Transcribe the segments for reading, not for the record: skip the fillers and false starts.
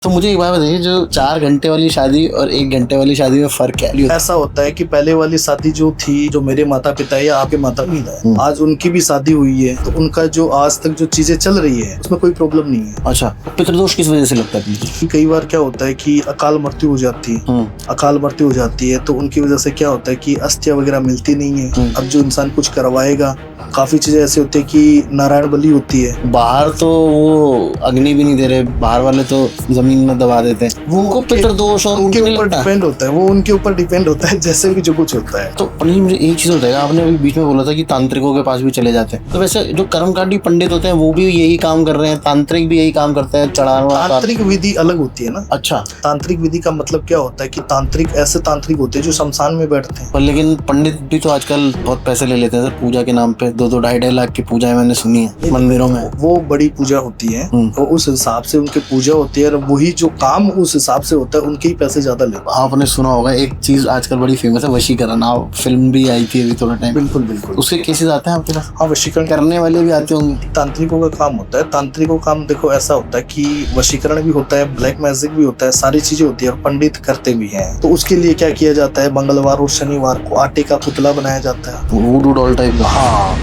तो मुझे एक बात बताइए, जो 4 घंटे वाली शादी और 1 घंटे वाली शादी में फर्क क्या है? ऐसा होता है कि पहले वाली शादी जो थी, जो मेरे माता पिता या आपके माता पिता है, आज उनकी भी शादी हुई है, तो उनका जो आज तक जो चीजें चल रही है उसमें कोई प्रॉब्लम नहीं है। अच्छा, पितृदोष किस वजह से लगता है? कि कई बार क्या होता है कि अकाल मृत्यु हो जाती है, अकाल मृत्यु हो जाती है तो उनकी वजह से क्या होता है कि अस्थियां वगैरह मिलती नहीं है। अब जो इंसान कुछ करवाएगा, काफी चीजें ऐसी होती है कि नारायण बलि होती है। बाहर तो वो अग्नि भी नहीं दे रहे, बाहर वाले तो जमीन में दबा देते हैं। वो पितृदोष और उनके ऊपर डिपेंड होता है, वो उनके ऊपर डिपेंड होता है जैसे भी जो कुछ होता है। तो पंडित मुझे एक चीज बताएगा, आपने अभी बीच में बोला था कि तांत्रिकों के पास भी चले जाते हैं, तो वैसे जो कर्मकांडी पंडित होते हैं वो भी यही काम कर रहे हैं, तांत्रिक भी यही काम करते हैं, चढ़ाना? तांत्रिक विधि अलग होती है ना। अच्छा, तांत्रिक विधि का मतलब क्या होता है कि तांत्रिक ऐसे तांत्रिक होते हैं जो शमशान में बैठते हैं। पर लेकिन पंडित भी तो आजकल बहुत पैसे ले लेते हैं सर पूजा के नाम पे। 2-2 ढाई लाख की पूजाएं मैंने सुनी है मंदिरों में। वो बड़ी पूजा होती है और उस हिसाब से उनकी पूजा होती है, और वही जो काम उस हिसाब से होता है उनके ही पैसे ज्यादा लेते हैं। आपने सुना होगा एक चीज आजकल बड़ी फेमस है, वशीकरण। आप फिल्म भी आई थी अभी थोड़ा टाइम। बिल्कुल बिल्कुल, उसके केसेस आते हैं आपके पास? हाँ, वशीकरण करने वाले भी आते होंगे। तांत्रिकों का काम होता है। तांत्रिकों का काम देखो ऐसा होता है कि वशीकरण भी होता है, ब्लैक मैजिक भी होता है, सारी चीजें होती है और पंडित करते भी हैं। तो उसके लिए क्या किया जाता है, मंगलवार और शनिवार को आटे का पुतला बनाया जाता है, वुडू डॉल टाइप। हाँ।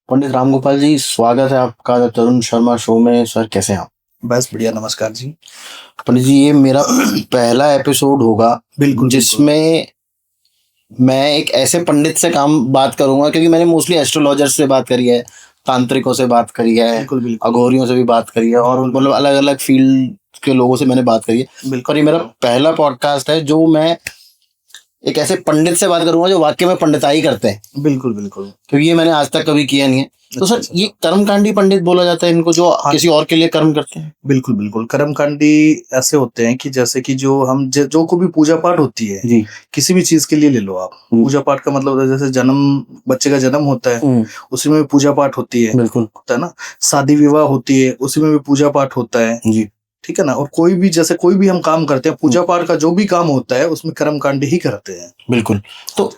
पंडित रामगोपाल जी, स्वागत है आपका तरुण शर्मा शो में। सर कैसे हैं आप? बस बढ़िया, नमस्कार जी। पंडित जी, ये मेरा पहला एपिसोड होगा बिल्कुल, जिसमें मैं एक ऐसे पंडित से बात करूंगा, क्योंकि मैंने मोस्टली एस्ट्रोलॉजर से बात करी है, तांत्रिकों से बात करी है, अघोरियों से भी बात करी है, और मतलब अलग अलग फील्ड के लोगों से मैंने बात करी है। और ये मेरा पहला पॉडकास्ट है जो मैं एक ऐसे पंडित से बात करूंगा जो वाकई में पंडिताई करते हैं। बिल्कुल बिल्कुल, क्योंकि ये मैंने आज तक कभी किया नहीं है। तो सर, ये कर्मकांडी पंडित बोला जाता है इनको, जो किसी और के लिए कर्म करते हैं? बिल्कुल बिल्कुल, कर्मकांडी ऐसे होते हैं कि जैसे कि जो हम जो को भी पूजा पाठ होती है जी, किसी भी चीज के लिए ले लो आप। पूजा पाठ का मतलब होता है जैसे बच्चे का जन्म होता है उसी में भी पूजा पाठ होती है। बिल्कुल होता है ना। शादी विवाह होती है उसी में भी पूजा पाठ होता है जी, ठीक है ना। और कोई भी जैसे कोई भी हम काम करते हैं, पूजा पाठ का जो भी काम होता है उसमें कर्मकांडी ही करते हैं। बिल्कुल। तो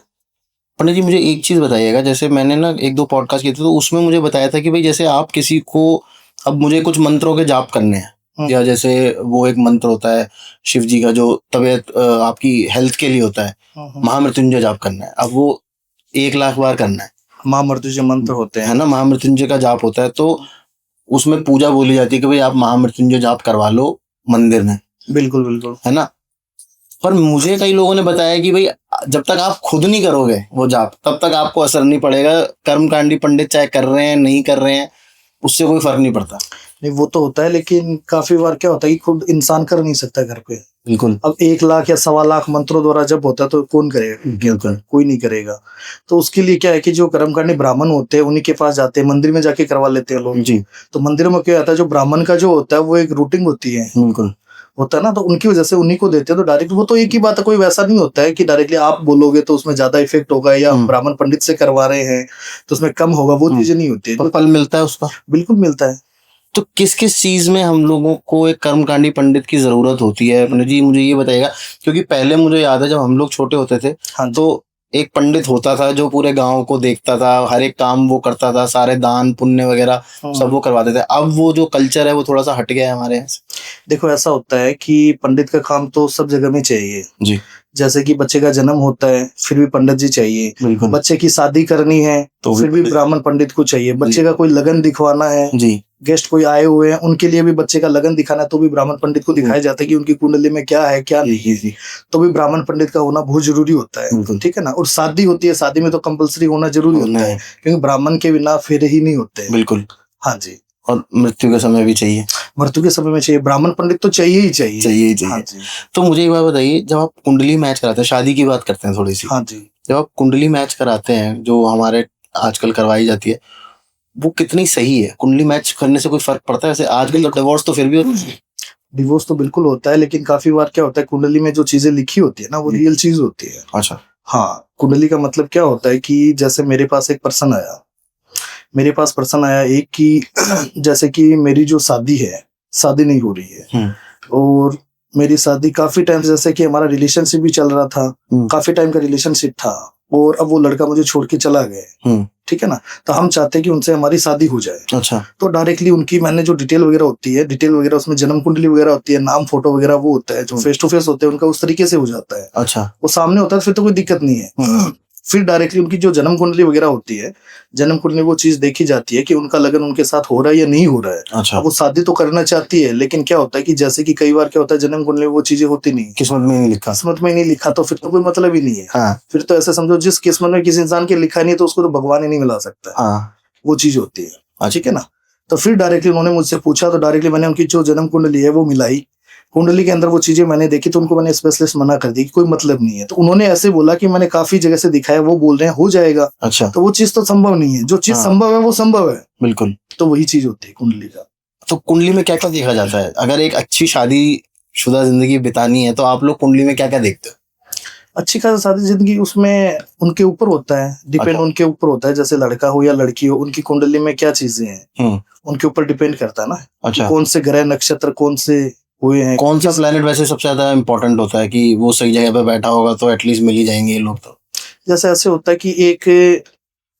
पंडित जी, मुझे एक चीज बताइएगा, जैसे मैंने ना 1-2 पॉडकास्ट किए थे तो उसमें मुझे बताया था कि भाई जैसे आप किसी को, अब मुझे कुछ मंत्रों के जाप करने हैं, या जैसे वो एक मंत्र होता है शिव जी का जो तबीयत आपकी हेल्थ के लिए होता है, महामृत्युंजय जाप करना है। अब वो 1 लाख बार करना है। महामृत्युंजय मंत्र होते हैं, है ना, महामृत्युंजय का जाप होता है, तो उसमें पूजा बोली जाती है कि भाई आप महामृत्युंजय जाप करवा लो मंदिर में। बिल्कुल बिल्कुल, है ना। पर मुझे कई लोगों ने बताया कि भाई जब तक आप खुद नहीं करोगे वो जाप, तब तक आपको असर नहीं पड़ेगा। कर्मकांडी पंडित चाहे कर रहे हैं नहीं कर रहे हैं, उससे कोई फर्क नहीं पड़ता। नहीं, वो तो होता है, लेकिन काफी बार क्या होता है कि खुद इंसान कर नहीं सकता घर पे। बिल्कुल। अब 1 लाख या 1.25 लाख मंत्रों द्वारा जब होता है तो कौन करेगा? कोई नहीं करेगा। तो उसके लिए क्या है कि जो कर्मकांडी ब्राह्मण होते हैं उन्हीं के पास जाते हैं, मंदिर में जाके करवा लेते हैं लोग जी। तो मंदिर में क्या होता है, जो ब्राह्मण का जो होता है वो एक रूटीन होती है, बिल्कुल होता है ना। तो उनकी वजह से उन्हीं को देते हैं। तो डायरेक्ट वो तो एक ही बात है, कोई वैसा नहीं होता है कि डायरेक्टली आप बोलोगे तो उसमें ज्यादा इफेक्ट होगा, या ब्राह्मण पंडित से करवा रहे हैं तो उसमें कम होगा, वो चीजें नहीं होती है। तो फल मिलता है उसका? बिल्कुल मिलता है। तो किस किस चीज में हम लोगों को एक कर्मकांडी पंडित की जरूरत होती है पंडित जी, मुझे ये बताइएगा। क्योंकि पहले मुझे याद है जब हम लोग छोटे होते थे, तो एक पंडित होता था जो पूरे गांव को देखता था, हर एक काम वो करता था, सारे दान पुण्य वगैरह सब वो करवाते थे। अब वो जो कल्चर है वो थोड़ा सा हट गया है हमारे यहाँ से। देखो ऐसा होता है कि पंडित का काम तो सब जगह में चाहिए जी। जैसे कि बच्चे का जन्म होता है फिर भी पंडित जी चाहिए, बच्चे की शादी करनी है तो फिर भी ब्राह्मण पंडित को चाहिए, बच्चे का कोई लगन दिखवाना है जी, गेस्ट कोई आए हुए हैं उनके लिए भी बच्चे का लगन दिखाना है तो भी ब्राह्मण पंडित को दिखाया जाता है कि उनकी कुंडली में क्या है क्या नहीं, तो भी ब्राह्मण पंडित का होना बहुत जरूरी होता है। ठीक है ना। और शादी होती है, शादी में तो कंपलसरी होना जरूरी होता है, क्योंकि ब्राह्मण के बिना फेरे ही नहीं होते। बिल्कुल। हाँ जी। और मृत्यु के समय भी चाहिए? मृत्यु के समय में चाहिए, ब्राह्मण पंडित तो चाहिए ही चाहिए, चाहिए ही चाहिए। हाँ जी। तो मुझे एक बात बताइए, जब आप कुंडली मैच कराते हैं, शादी की बात करते हैं थोड़ी सी। हाँ जी। जब आप कुंडली मैच कराते हैं जो हमारे आजकल करवाई जाती है, वो कितनी सही है? कुंडली मैच करने से कोई फर्क पड़ता है? वैसे आजकल तो डिवोर्स तो फिर भी होता है। डिवोर्स तो बिल्कुल होता है, लेकिन काफी बार क्या होता है कुंडली में जो चीजें लिखी होती है ना वो रियल चीज होती है। अच्छा। हाँ, कुंडली का मतलब क्या होता है कि जैसे मेरे पास पर्सन आया एक कि जैसे कि मेरी जो शादी है, शादी नहीं हो रही है, और मेरी शादी काफी टाइम, जैसे कि हमारा रिलेशनशिप भी चल रहा था, काफी टाइम का रिलेशनशिप था, और अब वो लड़का मुझे छोड़ के चला गया, ठीक है ना, तो हम चाहते हैं कि उनसे हमारी शादी हो जाए। अच्छा। तो डायरेक्टली उनकी मैंने जो डिटेल वगैरह होती है, डिटेल वगैरह उसमें जन्म कुंडली वगैरह होती है, नाम फोटो वगैरह वो होता है, जो फेस टू फेस होते हैं उनका उस तरीके से हो जाता है। अच्छा। वो सामने होता है फिर तो कोई दिक्कत नहीं है। फिर डायरेक्टली उनकी जो जन्म कुंडली वगैरह होती है, जन्म कुंडली वो चीज देखी जाती है कि उनका लगन उनके साथ हो रहा है या नहीं हो रहा है। अच्छा। वो शादी तो करना चाहती है, लेकिन क्या होता है कि जैसे कि कई बार क्या होता है जन्म कुंडली में वो चीजें होती नहीं, किस्मत में नहीं लिखा, किस्मत में नहीं लिखा, तो फिर तो कोई मतलब ही नहीं है। हाँ। फिर तो ऐसा समझो जिस किस्मत में किसी इंसान के लिखा नहीं है तो उसको तो भगवान ही नहीं मिला सकता। हाँ। वो चीज होती है, ठीक है ना। तो फिर डायरेक्टली उन्होंने मुझसे पूछा, तो डायरेक्टली मैंने उनकी जो जन्म कुंडली है वो मिलाई। कुंडली के अंदर वो चीजें मैंने देखी, तो उनको मैंने स्पेशलिस्ट मना कर दी कि कोई मतलब नहीं है। तो उन्होंने ऐसे बोला कि मैंने काफी जगह से दिखाया, वो बोल रहे हैं हो जाएगा। अच्छा। तो वो चीज तो संभव नहीं है, जो चीज संभव है वो संभव है। बिल्कुल। तो वही चीज होती है कुंडली का। तो कुंडली में क्या क्या देखा जाता है? अगर एक अच्छी शादी शुदा जिंदगी बितानी है तो आप लोग कुंडली में क्या क्या देखते हो? अच्छी खासी शादी जिंदगी उसमें उनके ऊपर होता है, डिपेंड। अच्छा। उनके ऊपर होता है, जैसे लड़का हो या लड़की हो, उनकी कुंडली में क्या चीजें हैं उनके ऊपर डिपेंड करता है ना। अच्छा। कौन से ग्रह नक्षत्र कौन से हुए हैं, कौन सा प्लेनेट वैसे सबसे ज्यादा इंपॉर्टेंट होता है कि वो सही जगह पे बैठा होगा तो एटलीस्ट मिल ही जाएंगे ये लोग? तो जैसे ऐसे होता है कि एक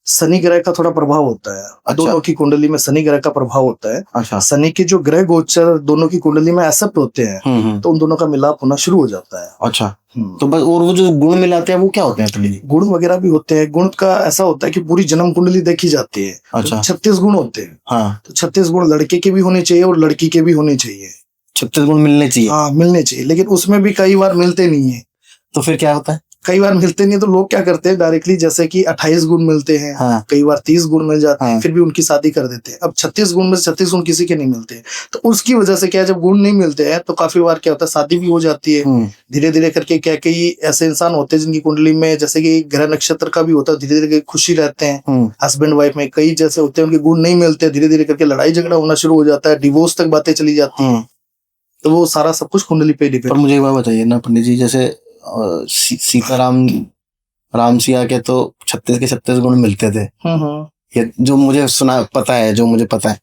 शनि ग्रह का थोड़ा प्रभाव होता है। अच्छा। दोनों की कुंडली में शनि ग्रह का प्रभाव होता है। अच्छा। शनि के जो ग्रह गोचर दोनों की कुंडली में एक्सेप्ट होते हैं, तो उन दोनों का मिलाप होना शुरू हो जाता है। अच्छा। तो बस, और वो जो गुण मिलाते हैं वो क्या होते हैं? गुण वगैरह भी होते हैं। गुण का ऐसा होता है कि पूरी जन्म कुंडली देखी जाती है। अच्छा। 36 गुण होते हैं। हाँ। तो 36 गुण लड़के के भी होने चाहिए और लड़की के भी होने चाहिए। 36 गुण मिलने चाहिए। हाँ, मिलने चाहिए, लेकिन उसमें भी कई बार मिलते नहीं है। तो फिर क्या होता है? कई बार मिलते नहीं, तो लोग क्या करते हैं डायरेक्टली, जैसे कि 28 गुण मिलते हैं। हाँ। कई बार 30 गुण मिल जाते हैं, फिर भी उनकी शादी कर देते हैं। अब 36 गुण में 36 गुण किसी के नहीं मिलते, तो उसकी वजह से क्या है, जब गुण नहीं मिलते हैं तो काफी बार क्या होता है शादी भी हो जाती है धीरे धीरे करके। क्या कई ऐसे इंसान होते हैं जिनकी कुंडली में जैसे कि ग्रह नक्षत्र का भी होता है, धीरे धीरे खुशी रहते हैं हस्बैंड वाइफ में। कई जैसे होते हैं उनके गुण नहीं मिलते, धीरे धीरे करके लड़ाई झगड़ा होना शुरू हो जाता है, डिवोर्स तक बातें चली जाती है। तो वो सारा सब कुछ कुंडली पे डिपेंड। पर मुझे एक बात बताइए ना पंडित जी, जैसे सीताराम राम सिया के तो 36 के 36 गुण मिलते थे। ये जो मुझे पता है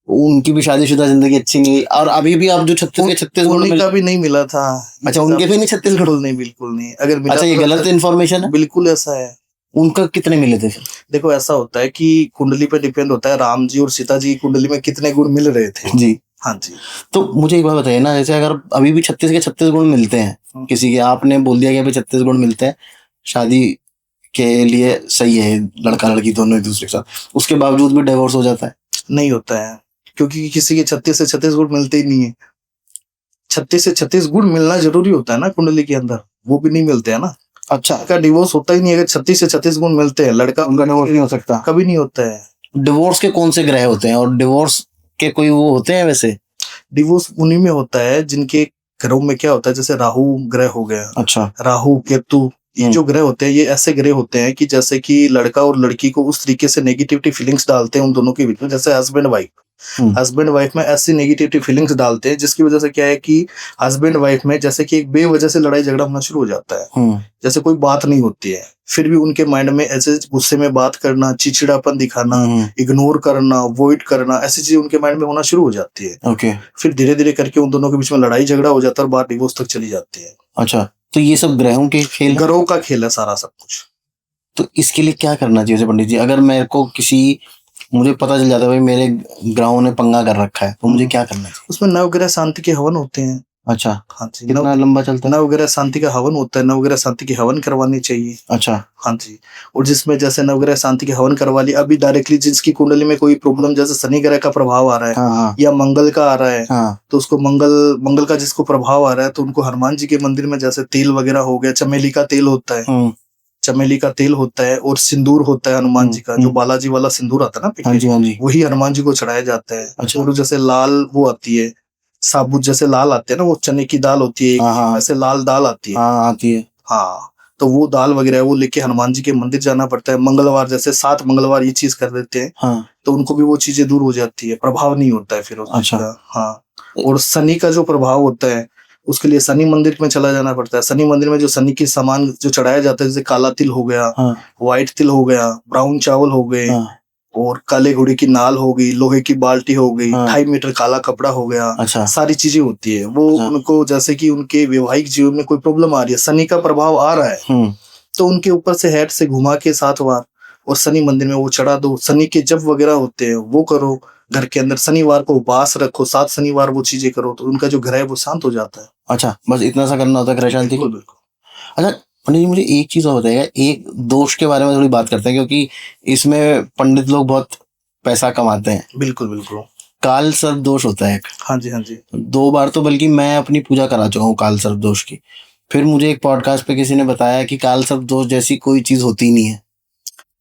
उनकी भी शादीशुदा जिंदगी अच्छी नहीं, और अभी भी आप जो 36 के 36 गुण का भी नहीं मिला था। अच्छा, उनके भी नहीं 36 गुण? नहीं, बिल्कुल नहीं। अगर मिला, अच्छा, ये गलत इन्फॉर्मेशन है? बिल्कुल ऐसा है। उनका कितने मिले थे? देखो ऐसा होता है कि कुंडली पे डिपेंड होता है, राम जी और सीता जी की कुंडली में कितने गुण मिल रहे थे जी। हाँ जी। तो मुझे एक बात बताइए ना, जैसे अगर अभी भी 36 के 36 गुण मिलते हैं किसी के, आपने बोल दिया कि अभी 36 गुण मिलते हैं, शादी के लिए सही है लड़का लड़की दोनों एक दूसरे के साथ, उसके बावजूद भी डिवोर्स हो जाता है? नहीं होता है, क्योंकि किसी के 36 से 36 गुण मिलते ही नहीं है। 36 से 36 गुण मिलना जरूरी होता है ना कुंडली के अंदर, वो भी नहीं मिलते हैं ना। अच्छा। का डिवोर्स होता ही नहीं है। अगर 36 से 36 गुण मिलते हैं, लड़का उनका डिवोर्स नहीं हो सकता, कभी नहीं होता है। डिवोर्स के कौन से ग्रह होते हैं, और डिवोर्स के कोई वो होते हैं? वैसे डिवोर्स उन्हीं में होता है जिनके ग्रहों में क्या होता है, जैसे राहु ग्रह हो गया। अच्छा। राहु केतु, ये जो ग्रह होते हैं ये ऐसे ग्रह होते हैं कि जैसे कि लड़का और लड़की को उस तरीके से नेगेटिविटी फीलिंग्स डालते हैं उन दोनों के बीच में। जैसे हस्बैंड वाइफ में ऐसी नेगेटिविटी फीलिंग्स डालते हैं जिसकी वजह से क्या है कि हस्बैंड वाइफ में जैसे कि एक बेवजह से लड़ाई झगड़ा होना शुरू हो जाता है। जैसे कोई बात नहीं होती है, फिर भी उनके माइंड में ऐसे गुस्से में बात करना, चिड़चिड़ापन दिखाना, इग्नोर करना, अवॉइड करना, ऐसी चीजें उनके माइंड में होना शुरू हो जाती है। ओके। फिर धीरे धीरे करके उन दोनों के बीच में लड़ाई झगड़ा हो जाता है और बात डिवोर्स तक चली जाती है। अच्छा, तो ये सब ग्रहों के खेल, ग्रहों का खेल है सारा सब कुछ। तो इसके लिए क्या करना चाहिए पंडित जी? अगर मेरे को मुझे पता चल जाता है भाई मेरे ग्रहों ने पंगा कर रखा है, तो मुझे क्या करना चाहिए? उसमें नवग्रह शांति के हवन होते हैं। अच्छा। हाँ जी। कितना लंबा चलता है? नवग्रह शांति का हवन होता है, नवग्रह शांति के हवन करवानी चाहिए। अच्छा। हाँ जी। और जिसमें जैसे नवग्रह शांति के हवन करवा लिया, अभी डायरेक्टली जिसकी कुंडली में कोई प्रॉब्लम, जैसे शनि ग्रह का प्रभाव आ रहा है, हाँ, या मंगल का आ रहा है, हाँ, तो उसको मंगल का जिसको प्रभाव आ रहा है तो उनको हनुमान जी के मंदिर में जैसे तेल वगैरह हो गया, चमेली का तेल होता है, चमेली का तेल होता है, और सिंदूर होता है हनुमान जी का, जो बालाजी वाला सिंदूर आता है ना, हाँ जी, हाँ जी, वही हनुमान जी को चढ़ाया जाता है। अच्छा। और जैसे लाल वो आती है साबुत, जैसे लाल आते हैं ना, वो चने की दाल होती है, हाँ, ऐसे लाल दाल आती है, हाँ, आती है, हाँ, तो वो दाल वगैरह वो लेके हनुमान जी के मंदिर जाना पड़ता है। मंगलवार जैसे 7 मंगलवार ये चीज कर देते हैं, हाँ, तो उनको भी वो चीजें दूर हो जाती है, प्रभाव नहीं होता है फिर उस चीज का। हाँ। और शनि का जो प्रभाव होता है उसके लिए शनि मंदिर में चला जाना पड़ता है। शनि मंदिर में जो शनि के सामान जो चढ़ाया जाता है, जैसे काला तिल हो गया, हाँ, व्हाइट तिल हो गया, ब्राउन चावल हो गए, हाँ, और काले घोड़े की नाल हो गई, लोहे की बाल्टी हो गई, 2.5 मीटर काला कपड़ा हो गया। अच्छा। सारी चीजें होती है वो। अच्छा। उनको जैसे कि उनके वैवाहिक जीवन में कोई प्रॉब्लम आ रही है, शनि का प्रभाव आ रहा है, तो उनके ऊपर से हेड से घुमा के 7 बार, और शनि मंदिर में वो चढ़ा दो। शनि के जप वगैरह होते हैं वो करो घर के अंदर। शनिवार को उपवास रखो, 7 शनिवार वो चीजें करो, तो उनका जो ग्रह है वो शांत हो जाता है। अच्छा, बस इतना सा करना होता है ग्रह शांति को। बिल्कुल। अच्छा पंडित जी, मुझे एक चीज और बताइएगा, एक दोष के बारे में थोड़ी बात करते हैं, क्योंकि इसमें पंडित लोग बहुत पैसा कमाते हैं। बिल्कुल बिल्कुल। काल सर्प दोष होता है एक। हाँ जी हाँ जी। 2 बार तो बल्कि मैं अपनी पूजा करा चुका हूँ काल सर्प दोष की। फिर मुझे एक पॉडकास्ट पे किसी ने बताया कि काल सर्प दोष जैसी कोई चीज होती नहीं है।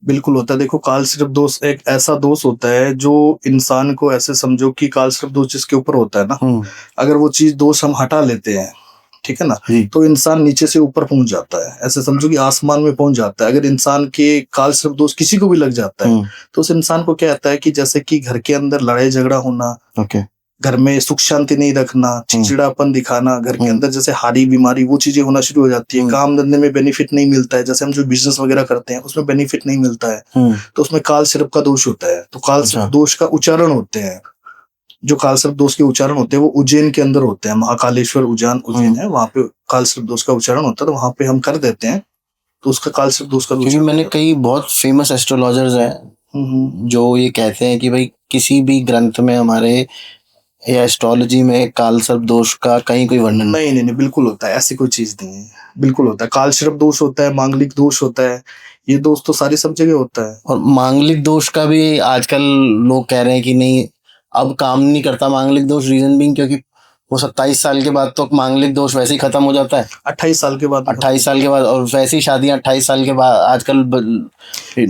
बिल्कुल होता है। देखो, काल सर्प दोष एक ऐसा दोष होता है जो इंसान को, ऐसे समझो कि काल सर्प दोष जिसके ऊपर होता है ना, अगर वो चीज दोष हम हटा लेते हैं, ठीक है ना, तो इंसान नीचे से ऊपर पहुंच जाता है। ऐसे समझो कि आसमान में पहुंच जाता है। अगर इंसान के काल सर्प दोष किसी को भी लग जाता है तो उस इंसान को क्या आता है कि जैसे कि घर के अंदर लड़ाई झगड़ा होना, घर में सुख शांति नहीं रखना, चिड़चिड़ापन दिखाना, घर के अंदर जैसे हारी बीमारी, वो चीजें होना शुरू हो जाती है। काम धंधे में बेनिफिट नहीं मिलता है, जैसे हम जो बिजनेस वगैरह करते हैं उसमें बेनिफिट नहीं मिलता है, तो उसमें काल सर्प का दोष होता है। तो काल सर्प दोष का उच्चारण होते हैं, जो काल सर्प दोष के उच्चारण होते हैं वो उज्जैन के अंदर होते हैं। महाकालेश्वर उज्जैन है, वहां पे काल सर्प दोष का उच्चारण होता है, तो वहां पे हम कर देते हैं, तो उसका काल सर्प दोष का। क्योंकि मैंने कई बहुत फेमस एस्ट्रोलॉजर्स हैं जो ये कहते हैं कि भाई किसी भी ग्रंथ में हमारे या एस्ट्रोलॉजी में काल सर्प दोष का कहीं कोई वर्णन नहीं, बिल्कुल होता है, ऐसी कोई चीज नहीं है, बिल्कुल होता है। काल सर्प दोष होता है, मांगलिक दोष होता है, ये दोष तो सारी सब जगह होता है। और मांगलिक दोष का भी आजकल लोग कह रहे हैं कि नहीं, अब काम नहीं करता मांगलिक दोष। रीजन बीइंग क्योंकि वो 27 साल के बाद तो मांगलिक दोष वैसे ही खत्म हो जाता है। 28 साल के बाद, 28 साल के बाद, और वैसे ही शादियां 28 साल के बाद आजकल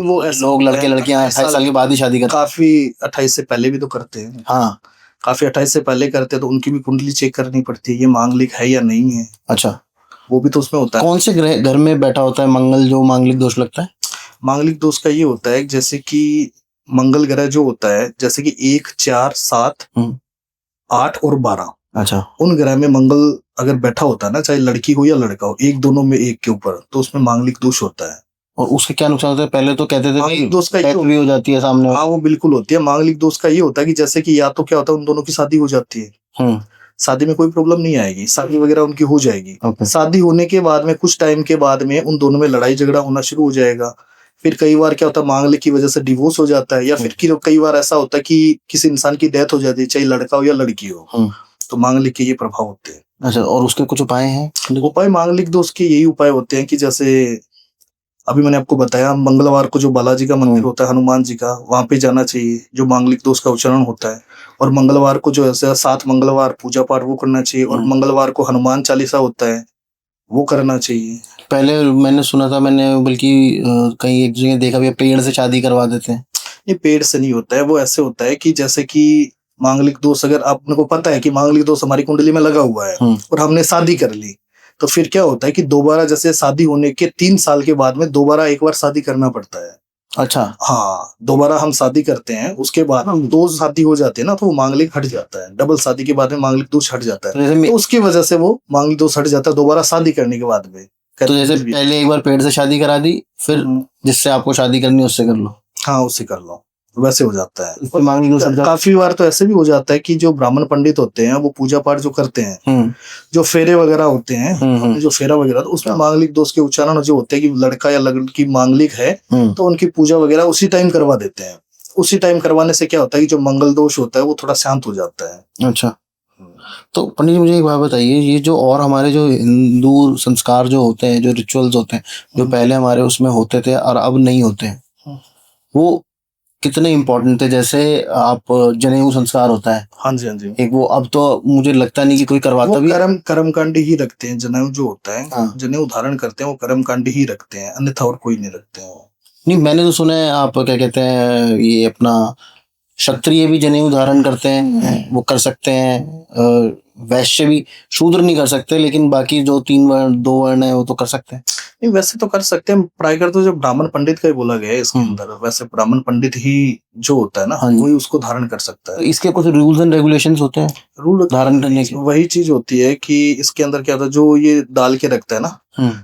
वो लोग लड़के लड़कियां 28 साल के बाद ही शादी करते हैं। काफी 28 से पहले भी तो करते हैं। हाँ, काफी 28 से पहले करते हैं, तो उनकी भी कुंडली चेक करनी पड़ती है, ये मांगलिक है या नहीं है। अच्छा, वो भी तो उसमें होता है। कौन से ग्रह घर में बैठा होता है मंगल जो मांगलिक दोष लगता है? मांगलिक दोष का ये होता है जैसे कि मंगल ग्रह जो होता है, जैसे कि 1, 4, 7, 8 और 12, अच्छा, उन ग्रह में मंगल अगर बैठा होता है ना, चाहे लड़की हो या लड़का हो, एक दोनों में एक के ऊपर, तो उसमें मांगलिक दोष होता है। और उसके क्या नुकसान होता है? पहले तो कहते थे मांगलिक दोष का डेथ भी हो जाती है सामने। हाँ, वो बिल्कुल होती है। मांगलिक दोष का ये होता है कि जैसे कि या तो क्या होता है, उन दोनों की शादी हो जाती है, शादी में कोई प्रॉब्लम नहीं आएगी, शादी वगैरह उनकी हो जाएगी। शादी होने के बाद में कुछ टाइम के बाद में उन दोनों में लड़ाई झगड़ा होना शुरू हो जाएगा। फिर कई बार क्या होता है, मांगलिक की वजह से डिवोर्स हो जाता है, या फिर कई बार ऐसा होता है कि किसी इंसान की डेथ हो जाती है, चाहे लड़का हो या लड़की हो। तो मांगलिक के ये प्रभाव होते हैं। अच्छा, और उसके कुछ उपाय हैं? उपाय मांगलिक दोष के यही उपाय होते हैं कि जैसे अभी मैंने आपको बताया, मंगलवार को जो बालाजी का मंदिर होता है, हनुमान जी का, वहां पे जाना चाहिए, जो मांगलिक दोष का उच्चारण होता है। और मंगलवार को जो ऐसा 7 मंगलवार पूजा पाठ वो करना चाहिए। और मंगलवार को हनुमान चालीसा होता है, वो करना चाहिए। पहले मैंने सुना था, मैंने बल्कि कहीं एक जगह देखा भी, पेड़ से शादी करवा देते हैं। ये पेड़ से नहीं होता है, वो ऐसे होता है कि जैसे कि मांगलिक दोष, अगर आपने को पता है कि मांगलिक दोष हमारी कुंडली में लगा हुआ है और हमने शादी कर ली, तो फिर क्या होता है कि दोबारा, जैसे शादी होने के 3 साल के बाद में दोबारा एक बार शादी करना पड़ता है। अच्छा, हाँ, दोबारा हम शादी करते हैं, उसके बाद 2 शादी हो जाते हैं ना, तो वो मांगलिक हट जाता है। डबल शादी के बाद में मांगलिक दोष हट जाता है, तो उसकी वजह से वो मांगलिक दोष हट जाता है दोबारा शादी करने के बाद में। तो जैसे पहले एक बार पेड़ से शादी करा दी, फिर जिससे आपको शादी करनी है उससे कर लो। हाँ, उससे कर लो, वैसे हो जाता है। मांगलिक काफी बार तो ऐसे भी हो जाता है कि जो ब्राह्मण पंडित होते हैं वो पूजा पाठ जो करते हैं, जो फेरे वगैरह होते हैं, जो फेरा वगैरह, तो उसमें मांगलिक दोष के उच्चारण जो होते हैं कि लड़का या लड़की मांगलिक है, तो उनकी पूजा वगैरह उसी टाइम करवा देते हैं। उसी टाइम करवाने से क्या होता है कि जो मंगल दोष होता है वो थोड़ा शांत हो जाता है। अच्छा, तो पंडित जी मुझे एक बात बताइए, ये जो और हमारे जो हिंदू संस्कार जो होते हैं, जो रिचुअल्स होते हैं, जो पहले हमारे उसमें होते थे और अब नहीं होते हैं, वो कितने इम्पोर्टेंट थे? जैसे आप जनेऊ संस्कार होता है, हाँ जी हाँ जी, एक वो अब तो मुझे लगता नहीं कि कोई करवाता भी। कर्मकांडी ही रखते हैं जनेऊ जो होता है। हाँ। जनेऊ धारण करते हैं वो कर्मकांडी ही रखते हैं, अन्यथा और कोई नहीं रखते हैं। नहीं, मैंने तो सुना है, आप क्या कहते हैं, ये अपना क्षत्रिय भी जनेऊ धारण करते हैं, वो कर सकते हैं। वैश्य भी, शूद्र नहीं कर सकते, लेकिन बाकी जो 2 वर्ण है वो तो कर सकते हैं। नहीं, वैसे तो कर सकते हैं। प्रायकर तो जो ब्राह्मण पंडित का ही बोला गया है इसके अंदर, वैसे ब्राह्मण पंडित ही जो होता है ना, वही उसको धारण कर सकता है। तो इसके कुछ रूल्स एंड रेगुलेशंस होते हैं रूल धारण करने के? वही चीज होती है कि इसके अंदर क्या होता है, जो ये डाल के रखता है ना,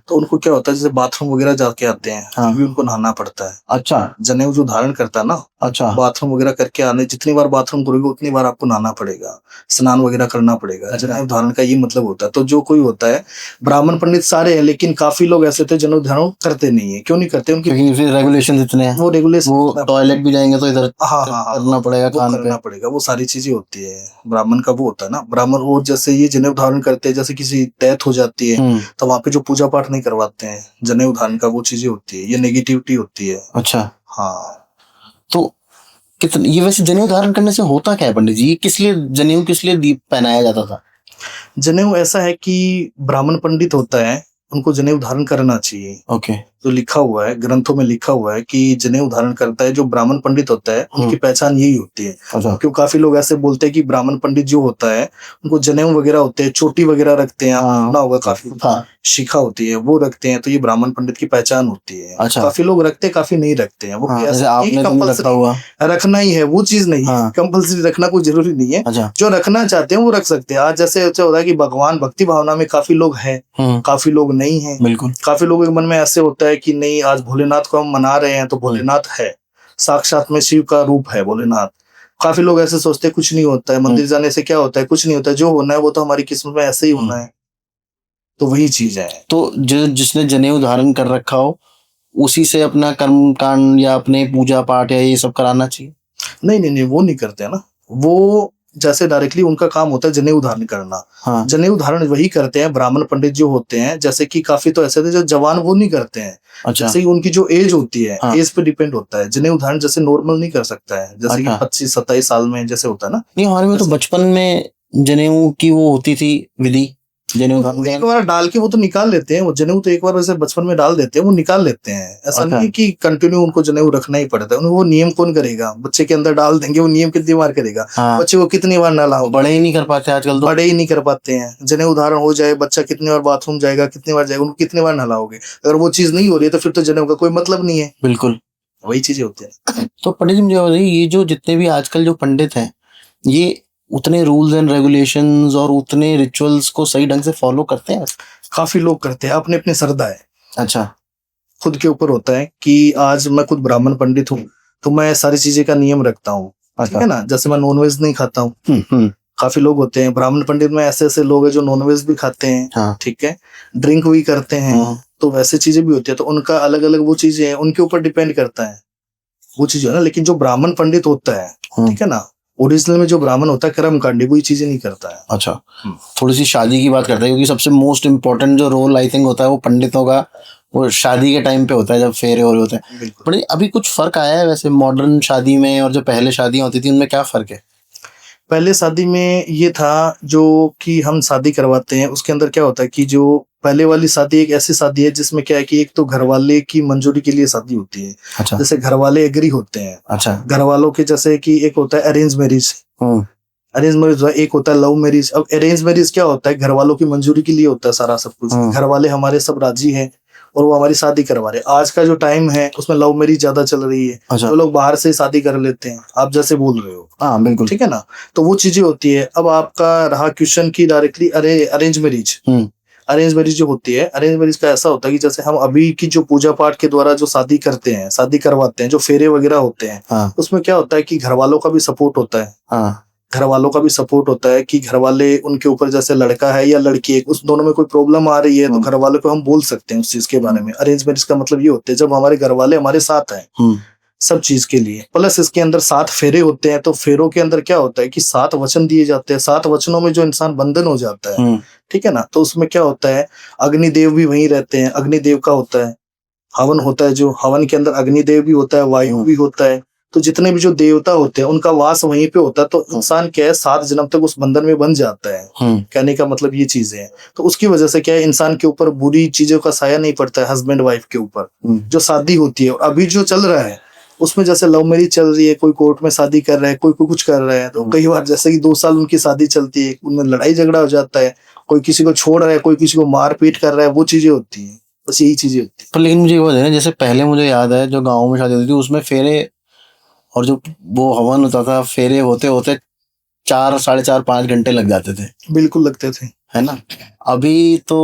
तो उनको क्या होता है, जैसे बाथरूम वगैरह जाके आते हैं, फिर भी उनको नहाना पड़ता है। अच्छा। जनेऊ जो धारण करता है ना, अच्छा, बाथरूम वगैरह करके आने, जितनी बार बाथरूम करोगे उतनी बार आपको नहाना पड़ेगा, स्नान वगैरह करना पड़ेगा। जनेऊ धारण का ये मतलब होता है। तो जो कोई होता है, ब्राह्मण पंडित सारे हैं, लेकिन काफी लोग ऐसे थे जनेऊ धारण करते नहीं है। क्यों नहीं करते? उनकी रेगुलेशन इतने हैं, वो रेगुलेशन, वो टॉयलेट भी जाएंगे तो इधर करना पड़ेगा, करना पड़ेगा, वो सारी चीजें होती है। ब्राह्मण का वो होता है ना, ब्राह्मण वो जैसे ये जनेऊ धारण करते हैं, जैसे किसी डेथ हो जाती है तो वहां पे जो पूजा पाठ नहीं करवाते हैं, जनेऊ धारण का वो चीजें होती है, ये नेगेटिविटी होती है। अच्छा। हाँ। तो कितने ये वैसे जनेऊ धारण करने से होता क्या है पंडित जी? किस लिए जनेऊ, किस लिए दीप पहनाया जाता था? जनेऊ ऐसा है कि ब्राह्मण पंडित होता है, उनको जनेऊ धारण करना चाहिए। ओके। जो लिखा हुआ है, ग्रंथों में लिखा हुआ है कि जनेऊ धारण करता है जो ब्राह्मण पंडित होता है, उनकी पहचान यही होती है। अच्छा। क्यों काफी लोग ऐसे बोलते हैं कि ब्राह्मण पंडित जो होता है उनको जनेऊ वगैरह होते हैं, चोटी वगैरह रखते हैं, ना होगा काफी शिखा होती है, वो रखते हैं, तो ये ब्राह्मण पंडित की पहचान होती है। अच्छा। काफी लोग रखते हैं, काफी नहीं रखते हैं। वो कंपल्सरी रखना ही है, वो चीज नहीं है। कंपल्सरी रखना कोई जरूरी नहीं है। जो रखना चाहते हैं वो रख सकते हैं। आज जैसे होता है कि भगवान भक्ति भावना में काफी लोग हैं, काफी लोग नहीं है। बिल्कुल। काफी लोगों के मन में ऐसे होता है कि नहीं, आज भोलेनाथ को हम मना रहे हैं तो भोलेनाथ है, साक्षात में शिव का रूप है भोलेनाथ। काफी लोग ऐसे सोचते हैं कुछ नहीं होता है, मंदिर जाने से क्या होता है, कुछ नहीं होता है, जो होना है वो तो हमारी किस्मत में ऐसे ही होना है। तो वही चीज है। तो जिसने जनेऊ धारण कर रखा हो उसी से अपना कर्म कांड या अपने पूजा पाठ या ये सब कराना चाहिए? नहीं, वो नहीं करते है ना। वो जैसे डायरेक्टली उनका काम होता है जनेऊ धारण करना। जनेऊ धारण वही करते हैं ब्राह्मण पंडित जो होते हैं। जैसे कि काफी तो ऐसे थे जो जवान, वो नहीं करते हैं। अच्छा। जैसे उनकी जो एज होती है, एज पे डिपेंड होता है। जनेऊ धारण जैसे नॉर्मल नहीं कर सकता है, जैसे कि 25-27 साल में जैसे होता है ना। नहीं, हमारे में तो बचपन में जनेऊ की वो होती थी विधि, जनेऊ एक बार डाल के वो तो निकाल लेते हैं। वो जनेऊ तो एक बार वैसे बचपन में डाल देते हैं, वो निकाल लेते हैं। ऐसा नहीं है कि कंटिन्यू उनको जनेऊ रखना ही पड़ता है। वो नियम कौन करेगा? बच्चे के अंदर डाल देंगे, वो नियम कितनी बार करेगा? बच्चे को कितनी बार नहलाओ? बड़े ही नहीं कर पाते आजकल तो। बड़े ही नहीं कर पाते हैं। जनेऊ धारण हो जाए, बच्चा कितनी बार बाथरूम जाएगा, कितनी बार जाएगा, उनको कितनी बार नहलाओगे? अगर वो चीज नहीं हो रही है तो फिर तो जनेऊ का कोई मतलब नहीं है। बिल्कुल, वही चीजें होती है। तो पंडित जी मुझे बताइए, ये जो जितने भी आजकल जो पंडित हैं, ये उतने रूल्स एंड रेगुलेशंस और उतने रिचुअल्स को सही ढंग से फॉलो करते हैं? काफी लोग करते हैं, अपने अपने श्रद्धा है। अच्छा। खुद के ऊपर होता है कि आज मैं खुद ब्राह्मण पंडित हूँ तो मैं सारी चीजें का नियम रखता हूँ। ठीक है ना। जैसे मैं नॉनवेज नहीं खाता हूँ। काफी लोग होते हैं ब्राह्मण पंडित में, ऐसे ऐसे लोग हैं जो नॉनवेज भी खाते हैं। ठीक है। ड्रिंक भी करते हैं। तो वैसे चीजें भी होती है। तो उनका अलग अलग वो चीजें हैं, उनके ऊपर डिपेंड करता है वो चीज है ना। लेकिन जो ब्राह्मण पंडित होता है, ठीक है ना, ओरिजिनल में जो ब्राह्मण होता है कर्म कांडी, कोई चीजें नहीं करता है। अच्छा। थोड़ी सी शादी की बात करते हैं, क्योंकि सबसे मोस्ट इम्पोर्टेंट जो रोल आई थिंक होता है वो पंडितों का, वो शादी के टाइम पे होता है, जब फेरे हो रहे होते हैं। पर अभी कुछ फर्क आया है वैसे मॉडर्न शादी में और जो पहले शादियां होती थी उनमें, क्या फर्क है? पहले शादी में ये था जो कि हम शादी करवाते हैं, उसके अंदर क्या होता है कि जो पहले वाली शादी एक ऐसी शादी है जिसमें क्या है कि एक तो घर वाले की मंजूरी के लिए शादी होती है। अच्छा। जैसे घर वाले एग्री होते हैं। अच्छा। घर वालों के जैसे कि एक होता है अरेंज मैरिज। अरेंज मैरिज एक होता है लव मैरिज। अब अरेंज मैरिज क्या होता है, घर वालों की मंजूरी के लिए होता है सारा सब कुछ। घर वाले हमारे सब राजी हैं और वो हमारी शादी करवा रहे। आज का जो टाइम है उसमें लव मैरिज ज्यादा चल रही है। अच्छा। तो लोग बाहर से शादी कर लेते हैं, आप जैसे बोल रहे हो। हाँ बिल्कुल, ठीक है ना। तो वो चीजें होती है। अब आपका रहा क्वेश्चन की directly arrange marriage. Arrange marriage जो होती है, अरेंज मैरिज का ऐसा होता है कि जैसे हम अभी की जो पूजा पाठ के द्वारा जो शादी करते हैं, शादी करवाते हैं, जो फेरे वगैरह होते हैं, उसमें क्या होता है कि घर वालों का भी सपोर्ट होता है। घर वालों का भी सपोर्ट होता है कि घर वाले उनके ऊपर, जैसे लड़का है या लड़की है, उस दोनों में कोई प्रॉब्लम आ रही है तो घर वालों को हम बोल सकते हैं उस चीज के बारे में। अरेंज मैरिज का मतलब ये होता है जब हमारे घर वाले हमारे साथ हैं सब चीज के लिए। प्लस इसके अंदर 7 फेरे होते हैं। तो फेरों के अंदर क्या होता है कि 7 वचन दिए जाते हैं। 7 वचनों में जो इंसान बंधन हो जाता है, ठीक है ना। तो उसमें क्या होता है, अग्निदेव भी वहीं रहते हैं। अग्निदेव का होता है हवन, होता है जो हवन के अंदर अग्निदेव भी होता है, वायु भी होता है। तो जितने भी जो देवता होते हैं उनका वास वहीं पे होता है। तो इंसान क्या है 7 जन्म तक उस बंधन में बन जाता है। कहने का मतलब ये चीजें हैं। तो उसकी वजह से क्या है, इंसान के ऊपर बुरी चीजों का साया नहीं पड़ता है हस्बैंड वाइफ के ऊपर। जो शादी होती है अभी जो चल रहा है उसमें, जैसे लव मैरिज चल रही है, कोई कोर्ट में शादी कर रहा है, कोई कुछ कर रहा है, तो कई बार जैसे कि 2 साल उनकी शादी चलती है, उनमें लड़ाई झगड़ा हो जाता है, कोई किसी को छोड़ रहा है, कोई किसी को मार पीट कर रहा है, वो चीजें होती है। बस यही चीजें होती है। पर लेकिन मुझे ये बात है ना, जैसे पहले मुझे याद है जो गाँव में शादी होती थी उसमें फेरे और जो वो हवन होता था, फेरे होते होते 4, 4.5, 5 घंटे लग जाते थे। बिल्कुल लगते थे, है ना। अभी तो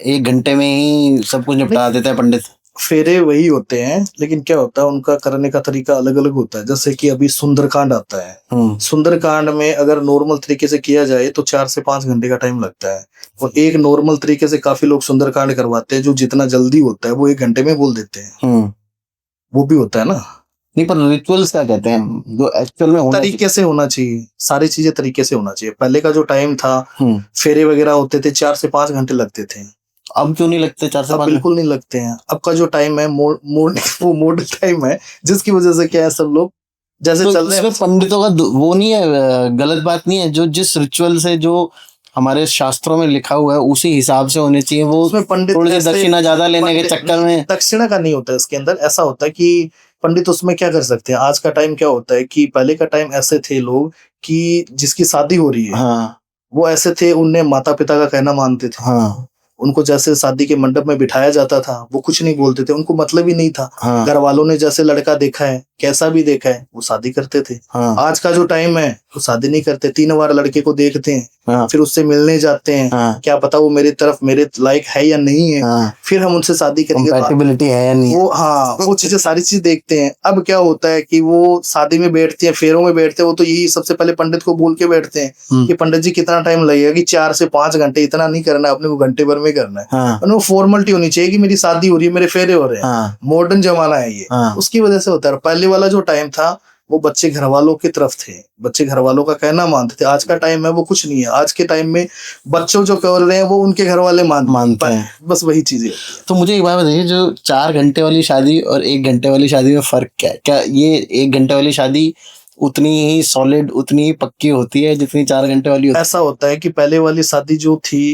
1 घंटे में ही सब कुछ निपटा देता है पंडित। फेरे वही होते हैं, लेकिन क्या होता है उनका करने का तरीका अलग अलग होता है। जैसे कि अभी सुंदरकांड आता है, सुंदरकांड में अगर नॉर्मल तरीके से किया जाए तो 4 से 5 घंटे का टाइम लगता है, और एक नॉर्मल तरीके से काफी लोग सुंदरकांड करवाते हैं, जो जितना जल्दी होता है वो 1 घंटे में बोल देते हैं। वो भी होता है ना। नहीं, पर रिचुअल्स क्या कहते हैं जो एक्चुअल में तरीके से होना चाहिए, सारी चीजें तरीके से होना चाहिए। पहले का जो टाइम था, फेरे वगैरह होते थे 4 से 5 घंटे लगते थे। अब क्यों नहीं लगते 4 से 5? बिल्कुल नहीं लगते हैं। अब का जो टाइम है वो मॉडर्न टाइम है, जिसकी वजह से क्या है सब लोग जैसे तो चल रहे हैं। पंडितों का वो नहीं है, गलत बात नहीं है। जो जिस रिचुअल से जो हमारे शास्त्रों में लिखा हुआ है उसी हिसाब से होने चाहिए। वो उसमें पंडित थोड़ी सी दक्षिणा ज्यादा लेने के चक्कर में, दक्षिणा का नहीं होता है इसके अंदर। ऐसा होता है कि पंडित उसमें क्या कर सकते हैं। आज का टाइम क्या होता है कि पहले का टाइम ऐसे थे लोग कि जिसकी शादी हो रही है, हाँ, वो ऐसे थे, उनने माता पिता का कहना मानते थे। हाँ, उनको जैसे शादी के मंडप में बिठाया जाता था वो कुछ नहीं बोलते थे, उनको मतलब ही नहीं था। हाँ, घर वालों ने जैसे लड़का देखा है, कैसा भी देखा है, वो शादी करते थे। हाँ, आज का जो टाइम है वो शादी नहीं करते, 3 बार लड़के को देखते हैं, हाँ, फिर उससे मिलने जाते हैं, हाँ, क्या पता वो मेरे लायक है या नहीं है, हाँ, फिर हम उनसे शादी करेंगे, कंपैटिबिलिटी है या नहीं। वो चीजें सारी चीज देखते हैं। अब क्या होता है कि वो शादी में बैठते हैं, फेरों में बैठते हैं, वो तो यही सबसे पहले पंडित को बोल के बैठते हैं कि पंडित जी कितना टाइम लगेगा, कि 4 से 5 घंटे, इतना नहीं करना है अपने को, घंटे भर में करना है। हाँ, वो फॉर्मेलिटी होनी चाहिए कि मेरी शादी हो रही है, मेरे फेरे हो रहे हैं। मॉडर्न जमाना है ये, उसकी वजह से होता है। पहले वाला जो टाइम था वो बच्चे घर वालों की तरफ थे, बच्चे घर वालों का कहना मानते थे। आज का टाइम है वो कुछ नहीं है। आज के टाइम में बच्चों जो कर रहे हैं वो उनके घर वाले मानते हैं, बस वही चीजें। तो मुझे एक बात बताइए, जो 4 घंटे वाली शादी और 1 घंटे वाली शादी में फर्क क्या है? क्या ये 1 घंटे वाली शादी उतनी ही सॉलिड, उतनी ही पक्की होती है जितनी 4 घंटे वाली होती है? ऐसा होता है कि पहले वाली शादी जो थी,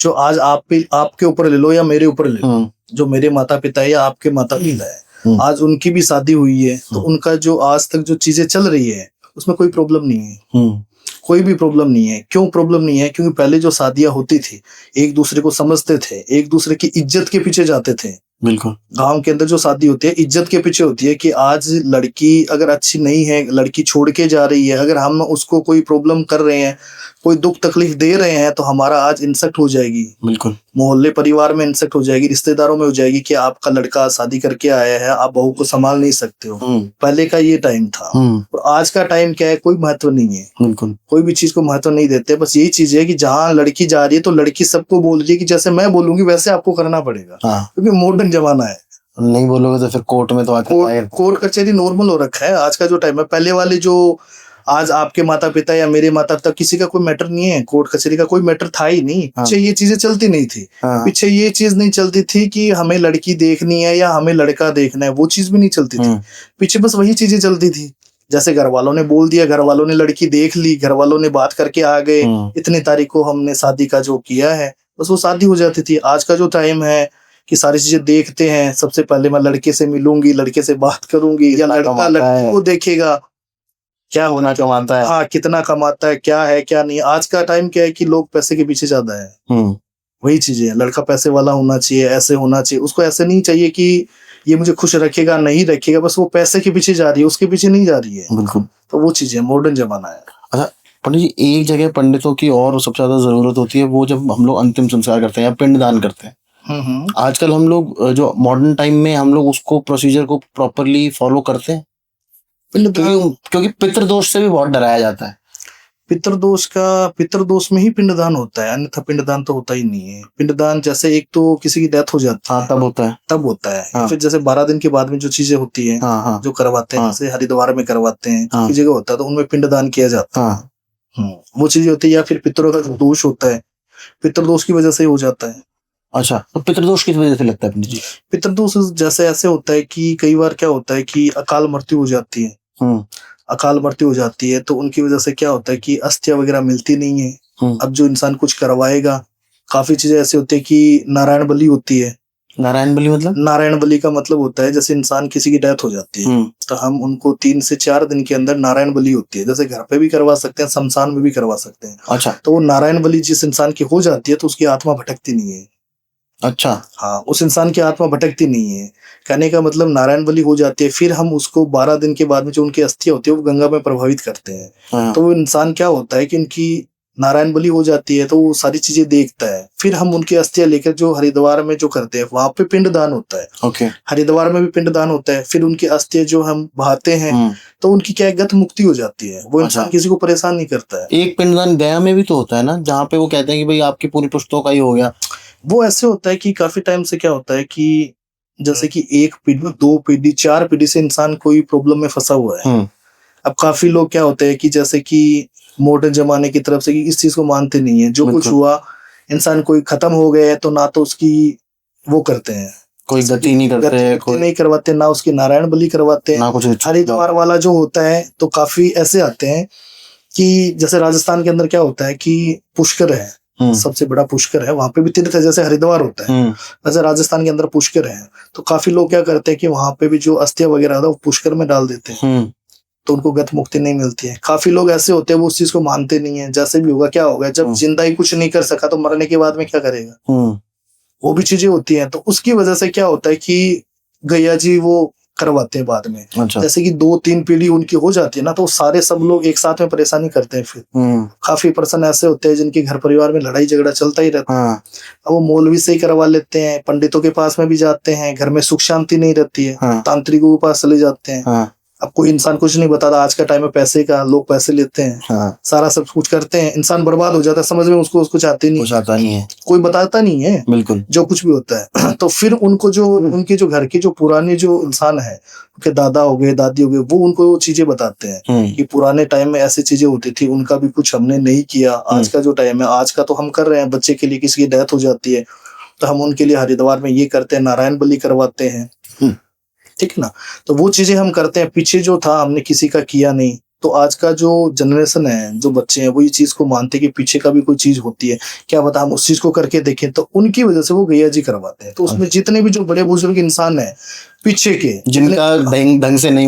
जो आज आपके ऊपर ले लो या मेरे ऊपर ले लो, जो मेरे माता पिता है या आपके माता पिता है, आज उनकी भी शादी हुई है, तो उनका जो आज तक जो चीजें चल रही है उसमें कोई प्रॉब्लम नहीं है। कोई भी प्रॉब्लम नहीं है। क्यों प्रॉब्लम नहीं है? क्योंकि पहले जो शादियां होती थी, एक दूसरे को समझते थे, एक दूसरे की इज्जत के पीछे जाते थे। बिल्कुल। गांव के अंदर जो शादी होती है इज्जत के पीछे होती है, कि आज लड़की अगर अच्छी नहीं है, लड़की छोड़ के जा रही है, अगर हम उसको कोई प्रॉब्लम कर रहे हैं, कोई दुख तकलीफ दे रहे हैं, तो हमारा आज इंसल्ट हो जाएगी। बिल्कुल। मोहल्ले परिवार में इंसल्ट हो जाएगी, रिश्तेदारों में हो जाएगी कि आपका लड़का शादी करके आया है, आप बहू को संभाल नहीं सकते हो। पहले का ये टाइम था। और आज का टाइम क्या है? कोई महत्व नहीं है। बिल्कुल। कोई भी चीज को महत्व नहीं देते। बस यही चीज है कि जहाँ लड़की जा रही है तो लड़की सबको बोल रही है कि जैसे मैं बोलूंगी वैसे आपको करना पड़ेगा, क्योंकि मॉडर्न जमाना है। नहीं बोलोगे तो फिर कोर्ट में तो कोर्ट कचहरी नॉर्मल हो रखा है आज का जो टाइम है। पहले वाले जो आज आपके माता पिता या मेरे माता पिता, किसी का कोई मैटर नहीं है, कोर्ट कचहरी का कोई मैटर था ही नहीं। पीछे ये चीजें चलती नहीं थी। पीछे ये चीज नहीं चलती थी कि हमें लड़की देखनी है या हमें लड़का देखना है, वो चीज भी नहीं चलती थी। पीछे बस वही चीजें चलती थी, जैसे घर वालों ने बोल दिया, घर वालों ने लड़की देख ली, घर वालों ने बात करके आ गए, इतनी तारीख को हमने शादी का जो किया है, बस वो शादी हो जाती थी। आज का जो टाइम है कि सारी चीजें देखते हैं, सबसे पहले मैं लड़के से मिलूंगी, लड़के से बात करूंगी, या लड़का लड़की को देखेगा क्या होना कमाता है, हाँ कितना कमाता है, क्या है क्या नहीं। आज का टाइम क्या है कि लोग पैसे के पीछे ज्यादा है। वही चीजें, लड़का पैसे वाला होना चाहिए, ऐसे होना चाहिए। उसको ऐसे नहीं चाहिए कि ये मुझे खुश रखेगा नहीं रखेगा, बस वो पैसे के पीछे जा रही है, उसके पीछे नहीं जा रही है। बिल्कुल। तो वो चीजें मॉडर्न जमाना है। अच्छा पंडित जी, एक जगह पंडितों की और सबसे ज्यादा जरूरत होती है, वो जब हम लोग अंतिम संस्कार करते हैं या पिंडदान करते हैं। आजकल हम लोग जो मॉडर्न टाइम में हम लोग उसको प्रोसीजर को प्रॉपरली फॉलो करते हैं, क्योंकि पितृदोष से भी बहुत डराया जाता है। पितृदोष में ही पिंडदान होता है, अन्यथा पिंडदान तो होता ही नहीं है। पिंडदान जैसे एक तो किसी की डेथ हो जाती है, तब होता है। फिर जैसे 12 दिन के बाद में जो चीजें होती है, जो करवाते हैं, जैसे हरिद्वार में करवाते हैं, की जगह होता है, तो उनमें पिंडदान किया जाता है। वो चीजें होती है। या फिर पितरों का दोष होता है, पितृदोष की वजह से हो जाता है। अच्छा, तो पितृदोष किस वजह से लगता है पंडित जी? पितृदोष जैसे ऐसे होता है कि कई बार क्या होता है कि अकाल मृत्यु हो जाती है। अकाल मृत्यु हो जाती है तो उनकी वजह से क्या होता है कि अस्थियां वगैरह मिलती नहीं है। अब जो इंसान कुछ करवाएगा, काफी चीजें ऐसी होती है कि नारायण बलि होती है। नारायण बलि मतलब? नारायण बलि का मतलब होता है जैसे इंसान किसी की डेथ हो जाती है, तो हम उनको 3 से 4 दिन के अंदर नारायण बलि होती है। जैसे घर पे भी करवा सकते हैं, शमशान में भी करवा सकते हैं। अच्छा। तो वो नारायण बलि जिस इंसान की हो जाती है तो उसकी आत्मा भटकती नहीं है, अच्छा। हाँ, उस इंसान की आत्मा भटकती नहीं है। कहने का मतलब नारायण बलि हो जाती है, फिर हम उसको 12 दिन के बाद में जो उनकी अस्थियां होती है वो गंगा में प्रभावित करते हैं। हाँ। तो वो इंसान क्या होता है कि उनकी नारायण बलि हो जाती है तो वो सारी चीजें देखता है, फिर हम उनकी अस्थियां लेकर जो हरिद्वार में जो करते हैं वहां पे पिंडदान होता है। ओके। हरिद्वार में भी पिंडदान होता है, फिर उनकी अस्थियां जो हम बहाते हैं तो उनकी क्या है, गत मुक्ति हो जाती है। वो इंसान किसी को परेशान नहीं करता है। एक पिंडदान गया में भी तो होता है ना, जहाँ पे वो कहते हैं कि भाई आपकी पूरी पुश्तों का ही हो गया। वो ऐसे होता है कि काफी टाइम से क्या होता है कि जैसे कि 1 पीढ़ी, 2 पीढ़ी, 4 पीढ़ी से इंसान कोई प्रॉब्लम में फंसा हुआ है। अब काफी लोग क्या होते हैं कि जैसे कि मॉडर्न जमाने की तरफ से कि इस चीज को मानते नहीं है। जो कुछ हुआ, इंसान कोई खत्म हो गया है तो ना तो उसकी वो करते हैं, कोई गति नहीं करते, कोई नहीं करवाते, ना उसकी नारायण बलि करवाते हैं, ना कुछ। हरिद्वार वाला जो होता है तो काफी ऐसे आते हैं कि जैसे राजस्थान के अंदर क्या होता है कि पुष्कर है, सबसे बड़ा पुष्कर है, वहां पे भी तीर्थ है जैसे हरिद्वार होता है, वैसे राजस्थान के अंदर पुष्कर है। तो काफी लोग क्या करते हैं कि वहां पे भी जो अस्थियां वगैरह होता है वो पुष्कर में डाल देते हैं, तो उनको गत मुक्ति नहीं मिलती है। काफी लोग ऐसे होते हैं वो उस चीज को मानते नहीं है, जैसे भी होगा क्या होगा, जब जिंदा ही कुछ नहीं कर सका तो मरने के बाद में क्या करेगा, वो भी चीजें होती हैं। तो उसकी वजह से क्या होता है कि गैया जी वो करवाते हैं बाद में। अच्छा। जैसे कि 2-3 पीढ़ी उनकी हो जाती है ना तो सारे सब लोग एक साथ में परेशानी करते हैं। फिर काफी पर्सन ऐसे होते हैं जिनके घर परिवार में लड़ाई झगड़ा चलता ही रहता है। अब वो मौलवी से ही करवा लेते हैं, पंडितों के पास में भी जाते हैं, घर में सुख शांति नहीं रहती है, तांत्रिकों के पास चले जाते हैं। अब कोई इंसान कुछ नहीं बताता, आज का टाइम में पैसे का, लोग पैसे लेते हैं, सारा सब कुछ करते हैं, इंसान बर्बाद हो जाता है, समझ में उसको कुछ आते नहीं, है, कोई बताता नहीं है, बिल्कुल जो कुछ भी होता है। तो फिर उनको जो उनके जो घर के जो पुराने जो इंसान है, उनके दादा हो गए, दादी हो गए, वो उनको चीजें बताते हैं कि पुराने टाइम में ऐसी चीजें होती थी, उनका भी कुछ हमने नहीं किया। आज का जो टाइम है, आज का तो हम कर रहे हैं, बच्चे के लिए किसी की डेथ हो जाती है तो हम उनके लिए हरिद्वार में ये करते हैं, नारायण बलि करवाते हैं, ठीक है ना। तो वो चीजें हम करते हैं, पीछे जो था हमने किसी का किया नहीं। तो आज का जो जनरेशन है, जो बच्चे हैं, वो ये चीज को मानते हैं कि पीछे का भी कोई चीज होती है, क्या पता हम उस चीज को करके देखें। तो उनकी वजह से वो गैया जी करवाते हैं। तो उसमें जितने भी जो बड़े बुजुर्ग इंसान है पीछे के, जिनका ढंग से नहीं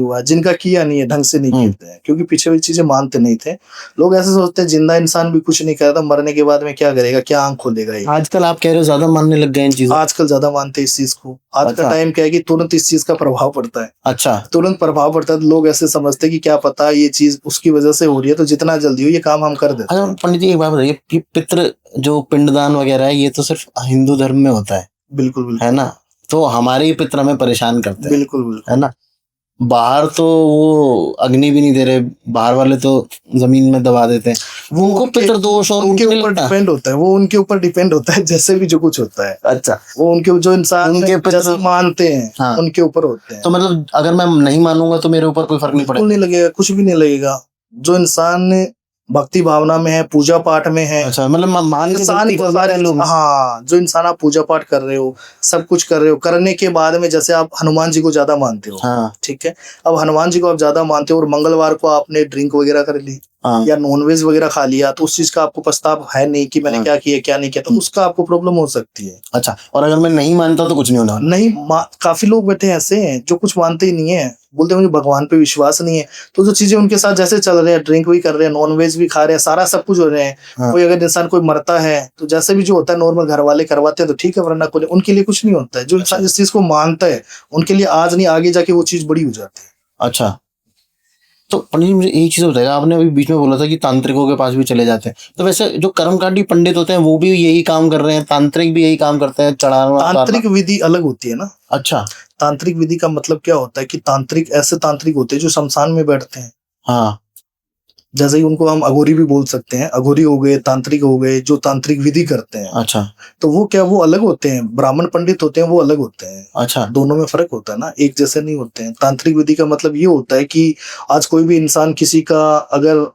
हुआ, जिनका किया नहीं है, ढंग से नहीं करते हैं, क्योंकि पीछे वाली चीजें मानते नहीं थे। लोग ऐसे सोचते हैं जिंदा इंसान भी कुछ नहीं करता, मरने के बाद में क्या करेगा, क्या आंख खोलेगा। आजकल आप कह रहे हो ज्यादा मानने लग गए इन चीजों, आजकल ज्यादा मानते हैं इस चीज को। आज का टाइम क्या है कि तुरंत इस चीज का प्रभाव पड़ता है। अच्छा, तुरंत प्रभाव पड़ता है तो लोग ऐसे समझते हैं कि क्या पता ये चीज उसकी वजह से हो रही है, तो जितना जल्दी हो ये काम हम कर देते हैं। पंडित जी एक बात बताइए, पितृ जो पिंडदान वगैरह है ये तो सिर्फ हिंदू धर्म में होता है। बिल्कुल है ना, तो हमारे ही पितर हमें परेशान करते हैं। बिल्कुल है ना। बाहर तो वो अग्नि भी नहीं दे रहे, बाहर वाले तो जमीन में दबा देते हैं। वो उनको पितृदोष और उनके ऊपर डिपेंड होता है, वो उनके ऊपर डिपेंड होता है, जैसे भी जो कुछ होता है। अच्छा, वो उनके जो इंसान जैसे मानते हैं, हाँ, उनके ऊपर होते हैं। तो मतलब अगर मैं नहीं मानूंगा तो मेरे ऊपर कोई फर्क नहीं पड़ेगा? नहीं लगेगा, कुछ भी नहीं लगेगा। जो इंसान भक्ति भावना में है, पूजा पाठ में है, अच्छा, मतलब मान के लोग, हाँ, जो इंसान आप पूजा पाठ कर रहे हो, सब कुछ कर रहे हो, करने के बाद में जैसे आप हनुमान जी को ज्यादा मानते हो, हाँ, ठीक है। अब हनुमान जी को आप ज्यादा मानते हो और मंगलवार को आपने ड्रिंक वगैरह कर ली, हाँ, या नॉनवेज वगैरह खा लिया, तो उस चीज का आपको पछतावा है नहीं कि मैंने क्या किया क्या नहीं किया, तो उसका आपको प्रॉब्लम हो सकती है। अच्छा, और अगर मैं नहीं मानता तो कुछ नहीं होना? नहीं, काफी लोग बैठे ऐसे हैं जो कुछ मानते ही नहीं है, बोलते मुझे भगवान पे विश्वास नहीं है। तो जो चीजें उनके साथ जैसे चल रहे हैं, ड्रिंक भी कर रहे हैं, नॉनवेज भी खा रहे हैं, सारा सब कुछ हो रहे हैं, हाँ, कोई अगर इंसान कोई मरता है तो जैसे भी जो होता है नॉर्मल घर वाले करवाते हैं तो ठीक है, वरना कोई उनके लिए कुछ नहीं होता है। जो इंसान इस चीज को मानता है उनके लिए आज नहीं आगे जाके वो चीज बड़ी हो जाती है। अच्छा, तो पंडित जी मुझे एक चीज बताएगा, आपने अभी बीच में बोला था कि तांत्रिकों के पास भी चले जाते हैं, तो वैसे जो कर्मकांडी पंडित होते हैं वो भी यही काम कर रहे हैं, तांत्रिक भी यही काम करते हैं, चढ़ाना? तांत्रिक विधि अलग होती है ना। अच्छा, तांत्रिक विधि का मतलब क्या होता है कि तांत्रिक ऐसे तांत्रिक होते हैं जो शमशान में बैठते हैं, हाँ, जैसे ही उनको हम अघोरी भी बोल सकते हैं, अघोरी हो गए, तांत्रिक हो गए, जो तांत्रिक विधि करते हैं। अच्छा, तो वो क्या, वो अलग होते हैं, ब्राह्मण पंडित होते हैं वो अलग होते हैं। अच्छा, दोनों में फर्क होता है ना, एक जैसे नहीं होते हैं। तांत्रिक विधि का मतलब ये होता है कि आज कोई भी इंसान किसी का अगर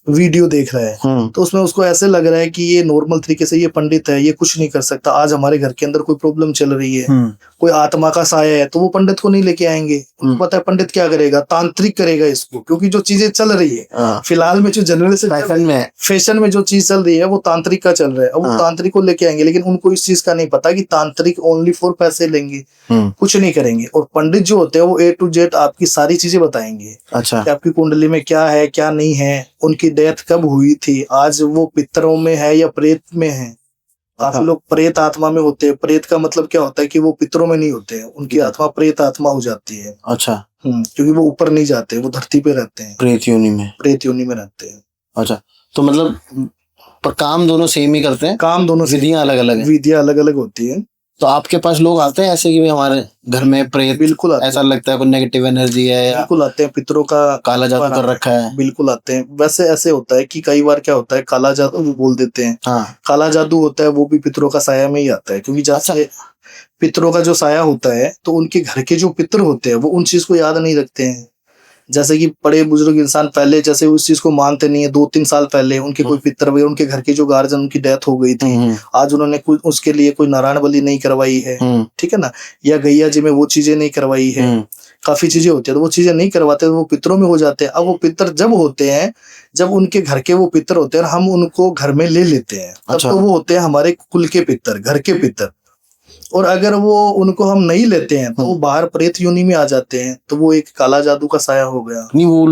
वीडियो देख रहा है तो उसमें उसको ऐसे लग रहा है कि ये नॉर्मल तरीके से ये पंडित है, ये कुछ नहीं कर सकता, आज हमारे घर के अंदर कोई प्रॉब्लम चल रही है, कोई आत्मा का साया है, तो वो पंडित को नहीं लेके आएंगे। उनको पता है पंडित क्या करेगा, तांत्रिक करेगा इसको, क्योंकि जो चीजें चल रही है फिलहाल में, जो जनरल फैशन में जो चीज चल रही है वो तांत्रिक का चल रहा है। अब वो तांत्रिक को लेके आएंगे, लेकिन उनको इस चीज का नहीं पता कि तांत्रिक ओनली फॉर पैसे लेंगे, कुछ नहीं करेंगे। और पंडित जो होते हैं वो A to Z आपकी सारी चीजें बताएंगे। अच्छा, कि आपकी कुंडली में क्या है क्या नहीं है, उनकी डेथ कब हुई थी, आज वो पितरों में है या प्रेत में है, काफी लोग प्रेत आत्मा में होते हैं। प्रेत का मतलब क्या होता है कि वो पितरों में नहीं होते हैं, उनकी आत्मा प्रेत आत्मा हो जाती है। अच्छा। क्योंकि वो ऊपर नहीं जाते, वो धरती पे रहते हैं, प्रेत योनि में। प्रेत योनि में रहते हैं। अच्छा, तो मतलब पर काम दोनों सेम ही करते हैं? काम दोनों, विधियां अलग अलग हैं? विधियां अलग अलग होती है। तो आपके पास लोग आते हैं ऐसे कि भाई हमारे घर में प्रेत, बिल्कुल आते ऐसा लगता है कोई नेगेटिव एनर्जी है, या बिल्कुल आते हैं। पितरों का काला जादू कर रखा है? बिल्कुल आते हैं। वैसे ऐसे होता है कि कई बार क्या होता है, काला जादू भी बोल देते हैं। हाँ। काला जादू होता है वो भी पितरों का साया में ही आता है, क्योंकि जैसे पितरों का जो साया होता है तो उनके घर के जो पितर होते हैं वो उन चीज को याद नहीं रखते हैं। जैसे कि बड़े बुजुर्ग इंसान पहले जैसे उस चीज को मानते नहीं है, 2-3 साल पहले उनके कोई पितर वगैरह, उनके घर के जो गार्जियन, उनकी डेथ हो गई थी, आज उन्होंने कुछ उसके लिए कोई नारायण बलि नहीं करवाई है, ठीक है ना, या गैया जी में वो चीजें नहीं करवाई है, काफी चीजें होती है, तो वो चीजें नहीं करवाते, तो वो पितरों में हो जाते हैं। अब वो पितर जब होते हैं, जब उनके घर के वो पितर होते हैं, हम उनको घर में ले लेते हैं, तब तो वो होते हैं हमारे कुल के पितर, घर के पितर। और अगर वो उनको हम नहीं लेते हैं तो वो बाहर प्रेत योनि में आ जाते हैं, तो वो एक काला जादू का साया हो गया। नहीं, वो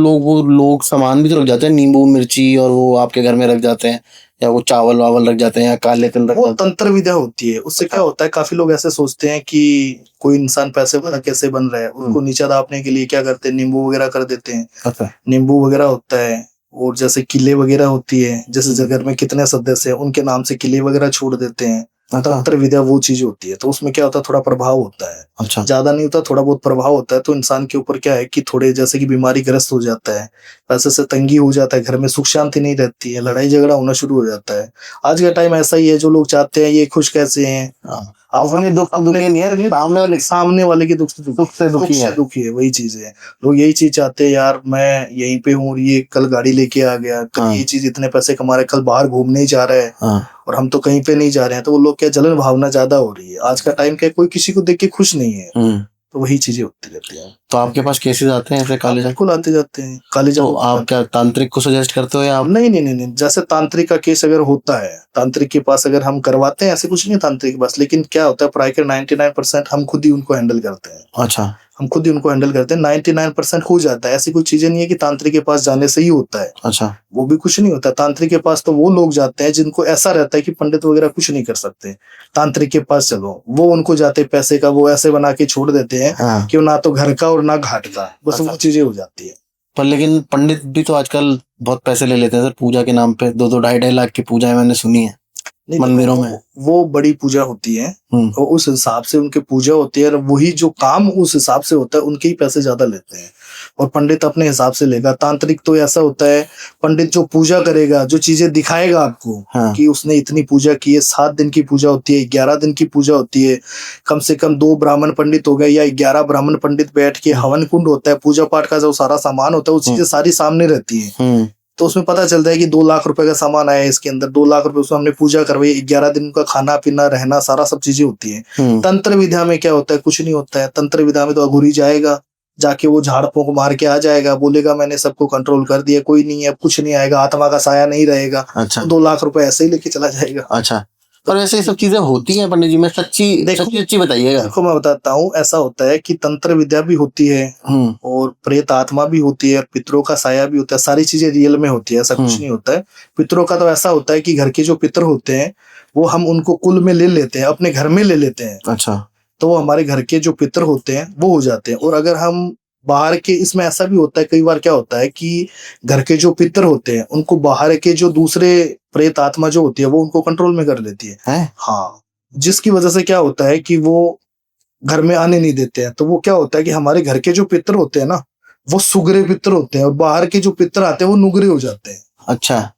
लोग सामान भी तो रख जाते हैं, नींबू मिर्ची, और वो आपके घर में रख जाते हैं, या वो चावल वावल रख जाते हैं, या काले तिल रख, वो तंत्र विद्या होती है। उससे क्या होता है, काफी लोग ऐसे सोचते हैं कि कोई इंसान पैसे वाला कैसे बन रहा है, उसको नीचा दाबने के लिए क्या करते हैं, नींबू वगैरह कर देते हैं। नींबू वगैरह होता है, और जैसे किले वगैरह होती है, जैसे घर में कितने सदस्य हैं उनके नाम से किले वगैरह छोड़ देते हैं। तंत्र विद्या वो चीज होती है, तो उसमें क्या होता है, थोड़ा प्रभाव होता है। अच्छा। ज्यादा नहीं होता, थोड़ा बहुत प्रभाव होता है। तो इंसान के ऊपर क्या है कि थोड़े जैसे कि बीमारी ग्रस्त हो जाता है, पैसे से तंगी हो जाता है, घर में सुख शांति नहीं रहती है, लड़ाई झगड़ा होना शुरू हो जाता है। आज का टाइम ऐसा ही है, जो लोग चाहते हैं ये खुश कैसे हैं, अपने दुख नहीं है, सामने वाले के दुख से दुखी है, वही चीज है। लोग यही चीज चाहते हैं, यार मैं यहीं पे हूँ, ये कल गाड़ी लेके आ गया, कल ये चीज इतने पैसे कमा रहा है, कल बाहर घूमने ही जा रहा है, और हम तो कहीं पे नहीं जा रहे हैं। तो वो लोग क्या, जलन भावना ज्यादा हो रही है। आज का टाइम क्या, कोई किसी को देख के खुश नहीं है, तो वही चीजें होती रहती है। तो आपके पास केसेस आते हैं ऐसे काले जादू? बिल्कुल आते जाते हैं काले जादू। तो आप क्या तांत्रिक को सजेस्ट करते हो, या आप? नहीं, जैसे तांत्रिक का केस अगर होता है, तांत्रिक के पास अगर हम करवाते हैं, ऐसे कुछ नहीं तांत्रिक के पास, लेकिन क्या होता है, प्राय के 99% हम खुद ही उनको हैंडल करते हैं। अच्छा। हम खुद ही उनको हैंडल करते हैं, 99% हो जाता है। ऐसी कोई चीजें नहीं है कि तांत्रिक के पास जाने से ही होता है। अच्छा। वो भी कुछ नहीं होता। तांत्रिक के पास तो वो लोग जाते हैं जिनको ऐसा रहता है कि पंडित वगैरह कुछ नहीं कर सकते, तांत्रिक के पास चलो, वो उनको जाते पैसे का वो ऐसे बना के छोड़ देते हैं कि ना तो घर का और ना घाट का, बस वो चीजें हो जाती है। पर लेकिन पंडित भी तो आजकल बहुत पैसे ले लेते हैं सर, पूजा के नाम पे 2-2 ढाई लाख की पूजाएं मैंने सुनी है मंदिरों में। वो बड़ी पूजा होती है, और उस हिसाब से उनकी पूजा होती है, और वही जो काम उस हिसाब से होता है, उनके ही पैसे ज्यादा लेते हैं, और पंडित अपने हिसाब से लेगा। तांत्रिक तो ऐसा होता है, पंडित जो पूजा करेगा, जो चीजें दिखाएगा आपको कि उसने इतनी पूजा की है, 7 दिन की पूजा होती है, 11 दिन की पूजा होती है, कम से कम 2 ब्राह्मण पंडित हो गए या 11 ब्राह्मण पंडित बैठ के हवन कुंड होता है, पूजा पाठ का जो सारा सामान होता है, वो चीजें सारी सामने रहती है। तो उसमें पता चलता है कि 2 लाख रुपए का सामान आया है इसके अंदर, 2 लाख रुपए उसमें हमने पूजा करवाई, 11 दिन का खाना पीना रहना सारा सब चीजें होती है। तंत्र विद्या में क्या होता है, कुछ नहीं होता है। तंत्र विद्या में तो अघोरी जाएगा, जाके वो झाड़ फूंक मार के आ जाएगा, बोलेगा मैंने सबको कंट्रोल कर दिया, कोई नहीं है, कुछ नहीं आएगा, आत्मा का साया नहीं रहेगा। अच्छा। 2 लाख रुपए ऐसे ही लेके चला जाएगा। अच्छा। पर ऐसे सब चीजें होती हैं पंडित जी, मैं सच्ची बताइएगा। देखो मैं बताता हूँ, ऐसा होता है कि तंत्र विद्या भी होती है, और प्रेत आत्मा भी होती है, पितरों का साया भी होता है, सारी चीजें रियल में होती है, ऐसा कुछ नहीं होता है। पितरों का तो ऐसा होता है कि घर के जो पितर होते हैं वो हम उनको कुल में ले लेते हैं, अपने घर में ले लेते हैं। अच्छा। तो वो हमारे घर के जो पितर होते हैं वो हो जाते हैं। और अगर हम बाहर के, इसमें ऐसा भी होता है, कई बार क्या होता है कि घर के जो पितर होते हैं उनको बाहर के जो दूसरे प्रेत आत्मा जो होती है वो उनको कंट्रोल में कर लेती है। हाँ, जिसकी वजह से क्या होता है कि वो घर में आने नहीं देते हैं। तो वो क्या होता है कि हमारे घर के जो पितर होते हैं ना, वो सुगरे पितर होते हैं, और बाहर के जो पितर आते हैं वो नुगरे हो जाते हैं। अच्छा।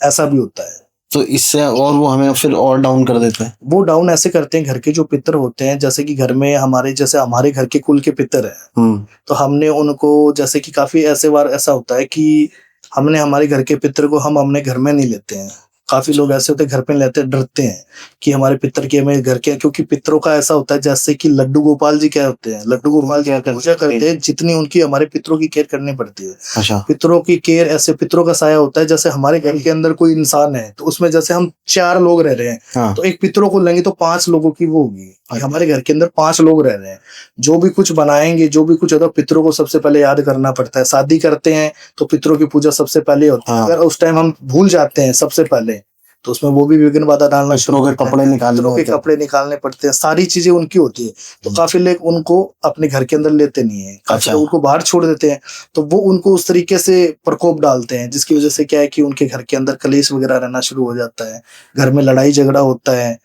ऐसा भी होता है। तो इससे और वो हमें फिर और डाउन कर देते हैं? वो डाउन ऐसे करते हैं, घर के जो पितर होते हैं, जैसे कि घर में हमारे, जैसे हमारे घर के कुल के पितर है, तो हमने उनको, जैसे कि काफी ऐसे बार ऐसा होता है कि हमने हमारे घर के पितर को हम अपने घर में नहीं लेते हैं। काफी लोग ऐसे होते हैं घर पे लेते हैं, डरते हैं कि हमारे पितर के हमें घर के, क्योंकि पितरों का ऐसा होता है, जैसे कि लड्डू गोपाल जी क्या होते हैं, लड्डू गोपाल जी पूजा करते हैं, जितनी उनकी हमारे पितरों की केयर करनी पड़ती है। अच्छा। पितरों की केयर ऐसे, पितरों का साया होता है, जैसे हमारे घर के अंदर कोई इंसान है तो उसमें जैसे हम 4 लोग रह रहे हैं, तो एक पितरों को लेंगे तो 5 लोगों की वो होगी। हमारे घर के अंदर 5 लोग रह रहे हैं, जो भी कुछ बनाएंगे, जो भी कुछ होता है, पितरों को सबसे पहले याद करना पड़ता है। शादी करते हैं तो पितरों की पूजा सबसे पहले होती है। अगर उस टाइम हम भूल जाते हैं सबसे पहले, तो उसमें वो भी विघ्न बाधा डालना शुरू के कपड़े निकालने पड़ते हैं, सारी चीजें उनकी होती है। तो काफी लोग उनको अपने घर के अंदर लेते नहीं है, काफी लोग उनको बाहर छोड़ देते हैं। तो वो उनको उस तरीके से प्रकोप डालते हैं, जिसकी वजह से क्या है कि उनके घर के अंदर कलेश वगैरह रहना शुरू हो जाता है, घर में लड़ाई झगड़ा होता है,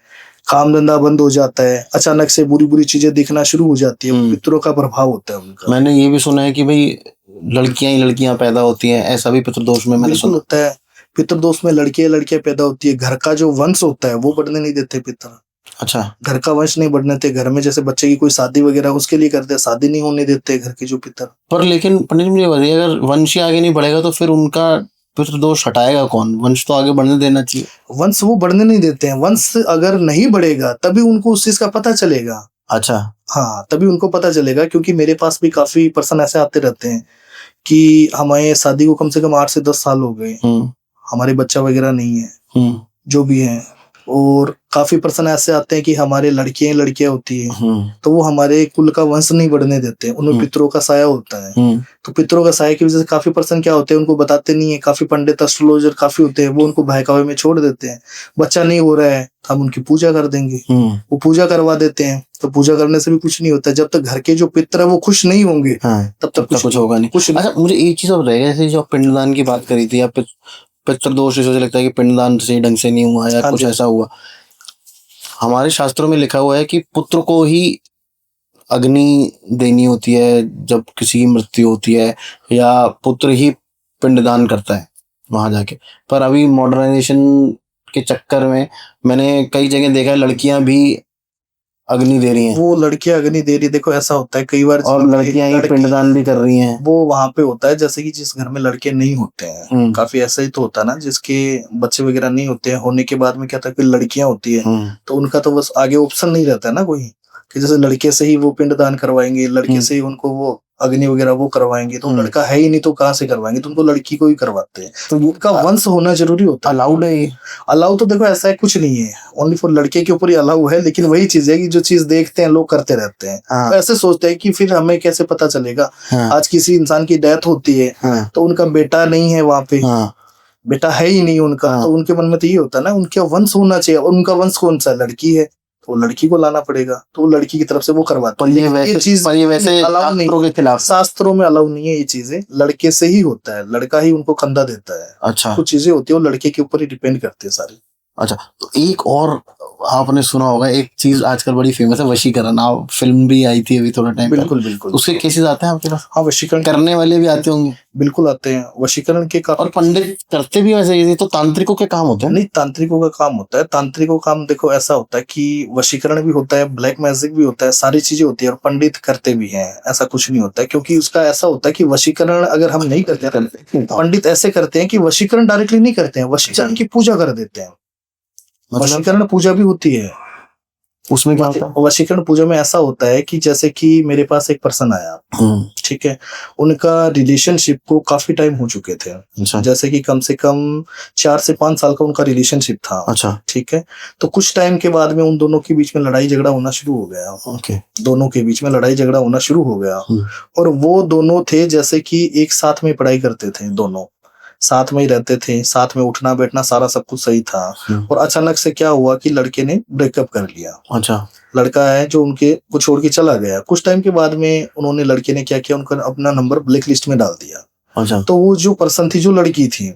काम धंधा बंद हो जाता है, अचानक से बुरी बुरी चीजें दिखना शुरू हो जाती है। पितरों का प्रभाव होता है उनका। मैंने ये भी सुना है कि भाई लड़कियां ही लड़कियां पैदा होती हैं, ऐसा भी पितृदोष में मैंने सुना होता है। पितृदोष में लड़कियां पैदा होती है, घर का जो वंश होता है वो बढ़ने नहीं देते पितर। अच्छा, घर का वंश नहीं बढ़ने देते। घर में जैसे बच्चे की कोई शादी वगैरह उसके लिए करते हैं, शादी नहीं होने देते घर के जो पितर। पर लेकिन पंडित जी मुझे बताइए, अगर वंश ही आगे नहीं बढ़ेगा तो फिर उनका पितृदोष हटाएगा कौन? वंश तो आगे बढ़ने देना चाहिए। वंश वो बढ़ने नहीं देते हैं। वंश अगर नहीं बढ़ेगा तभी उनको उस चीज का पता चलेगा। अच्छा, हाँ, तभी उनको पता चलेगा। क्योंकि मेरे पास भी काफी पर्सन ऐसे आते रहते हैं कि हमारे शादी को कम से कम 8 से 10 साल हो गए, हमारे बच्चा वगैरह नहीं है, जो भी है। और काफी पर्सन ऐसे आते हैं कि हमारे लड़कियां होती है, तो वो हमारे कुल का वंश नहीं बढ़ने देते, उनमें पितरों का साया होता है। तो पितरों का साया की वजह से काफी पर्सन क्या होते हैं, उनको बताते नहीं है। काफी पंडित एस्ट्रोलॉजर काफी होते हैं, वो उनको बहकावे में छोड़ देते हैं। बच्चा नहीं हो रहा है, हम उनकी पूजा कर देंगे, वो पूजा करवा देते हैं। तो पूजा करने से भी कुछ नहीं होता। जब तक घर के जो पितर है वो खुश नहीं होंगे, तब तक कुछ होगा नहीं। अच्छा, मुझे एक चीज और रहेगा, जैसे जो पिंडदान की बात करी थी, या पितृदोष इस वजह से लगता है कि पिंडदान सही ढंग से नहीं हुआ या कुछ ऐसा हुआ। हमारे शास्त्रों में लिखा हुआ है कि पुत्र को ही अग्नि देनी होती है जब किसी की मृत्यु होती है, या पुत्र ही पिंडदान करता है वहां जाके। पर अभी मॉडर्नाइजेशन के चक्कर में मैंने कई जगह देखा है लड़कियां भी अग्नि दे रही हैं। वो लड़कियां अग्नि दे रही, देखो ऐसा होता है कई बार, और लड़कियां ही पिंडदान भी कर रही हैं। वो वहां पे होता है जैसे कि जिस घर में लड़के नहीं होते हैं, काफी ऐसा ही तो होता है ना, जिसके बच्चे वगैरह नहीं होते हैं, होने के बाद में क्या था कि लड़कियां होती है, तो उनका तो बस आगे ऑप्शन नहीं रहता है ना कोई, कि जैसे लड़के से ही वो पिंडदान करवाएंगे, लड़के से ही उनको वो अग्नि वगैरह वो करवाएंगे। तो लड़का है ही नहीं तो कहाँ से करवाएंगे, तो उनको लड़की को ही करवाते हैं। तो उनका वंश होना जरूरी होता है। अलाउड है? अलाउ तो देखो ऐसा है कुछ नहीं है, ओनली फॉर लड़के के ऊपर ही अलाउ है। लेकिन वही चीज है कि जो चीज देखते हैं लोग करते रहते हैं। तो ऐसे सोचते हैं कि फिर हमें कैसे पता चलेगा। आज किसी इंसान की डेथ होती है तो उनका बेटा नहीं है वहां पे, बेटा है ही नहीं उनका, तो उनके मन में तो ये होता है ना उनका वंश होना चाहिए। और उनका वंश कौन सा? लड़की है, तो लड़की को लाना पड़ेगा, तो लड़की की तरफ से वो करवाते हैं। ये चीज वैसे अलाउ नहीं, के खिलाफ शास्त्रों में अलाउ नहीं है ये चीजें। लड़के से ही होता है, लड़का ही उनको कंधा देता है। अच्छा, कुछ चीजें होती है वो लड़के के ऊपर ही डिपेंड करती है सारी। अच्छा, तो एक और आपने सुना होगा, एक चीज आजकल बड़ी फेमस है, वशीकरण। आप फिल्म भी आई थी अभी थोड़ा टाइम। बिल्कुल बिल्कुल। उसके केसेस आते हैं आपके पास? हाँ, वशीकरण करने वाले भी आते होंगे। बिल्कुल आते हैं वशीकरण के काम। और पंडित करते भी वैसे ही, तो तांत्रिकों के काम होते हैं? नहीं, तांत्रिकों का काम होता है। तांत्रिकों का काम देखो ऐसा होता है कि वशीकरण भी होता है, ब्लैक मैजिक भी होता है, सारी चीजें होती है। और पंडित करते भी हैं, ऐसा कुछ नहीं होता है। क्योंकि उसका ऐसा होता है कि वशीकरण अगर हम नहीं करते, पंडित ऐसे करते हैं कि वशीकरण डायरेक्टली नहीं करते हैं, वशीकरण की पूजा कर देते हैं। वशीकरण पूजा भी होती है। उसमें क्या होता है? वशीकरण पूजा में ऐसा होता है कि जैसे कि मेरे पास एक पर्सन आया, ठीक है, उनका रिलेशनशिप को काफी टाइम हो चुके थे। अच्छा। जैसे कि कम से कम 4 से 5 साल का उनका रिलेशनशिप था। अच्छा, ठीक है। तो कुछ टाइम के बाद में उन दोनों के बीच में लड़ाई झगड़ा होना शुरू हो गया। ओके। दोनों के बीच में लड़ाई झगड़ा होना शुरू हो गया। और वो दोनों थे जैसे कि एक साथ में पढ़ाई करते थे, दोनों साथ में ही रहते थे, साथ में उठना बैठना सारा सब कुछ सही था। और अचानक से क्या हुआ कि लड़के ने ब्रेकअप कर लिया। अच्छा। लड़का है जो उनके को छोड़ के चला गया। कुछ टाइम के बाद में उन्होंने, लड़के ने क्या किया, उनका अपना नंबर ब्लैक लिस्ट में डाल दिया। अच्छा। तो वो जो पर्सन थी, जो लड़की थी,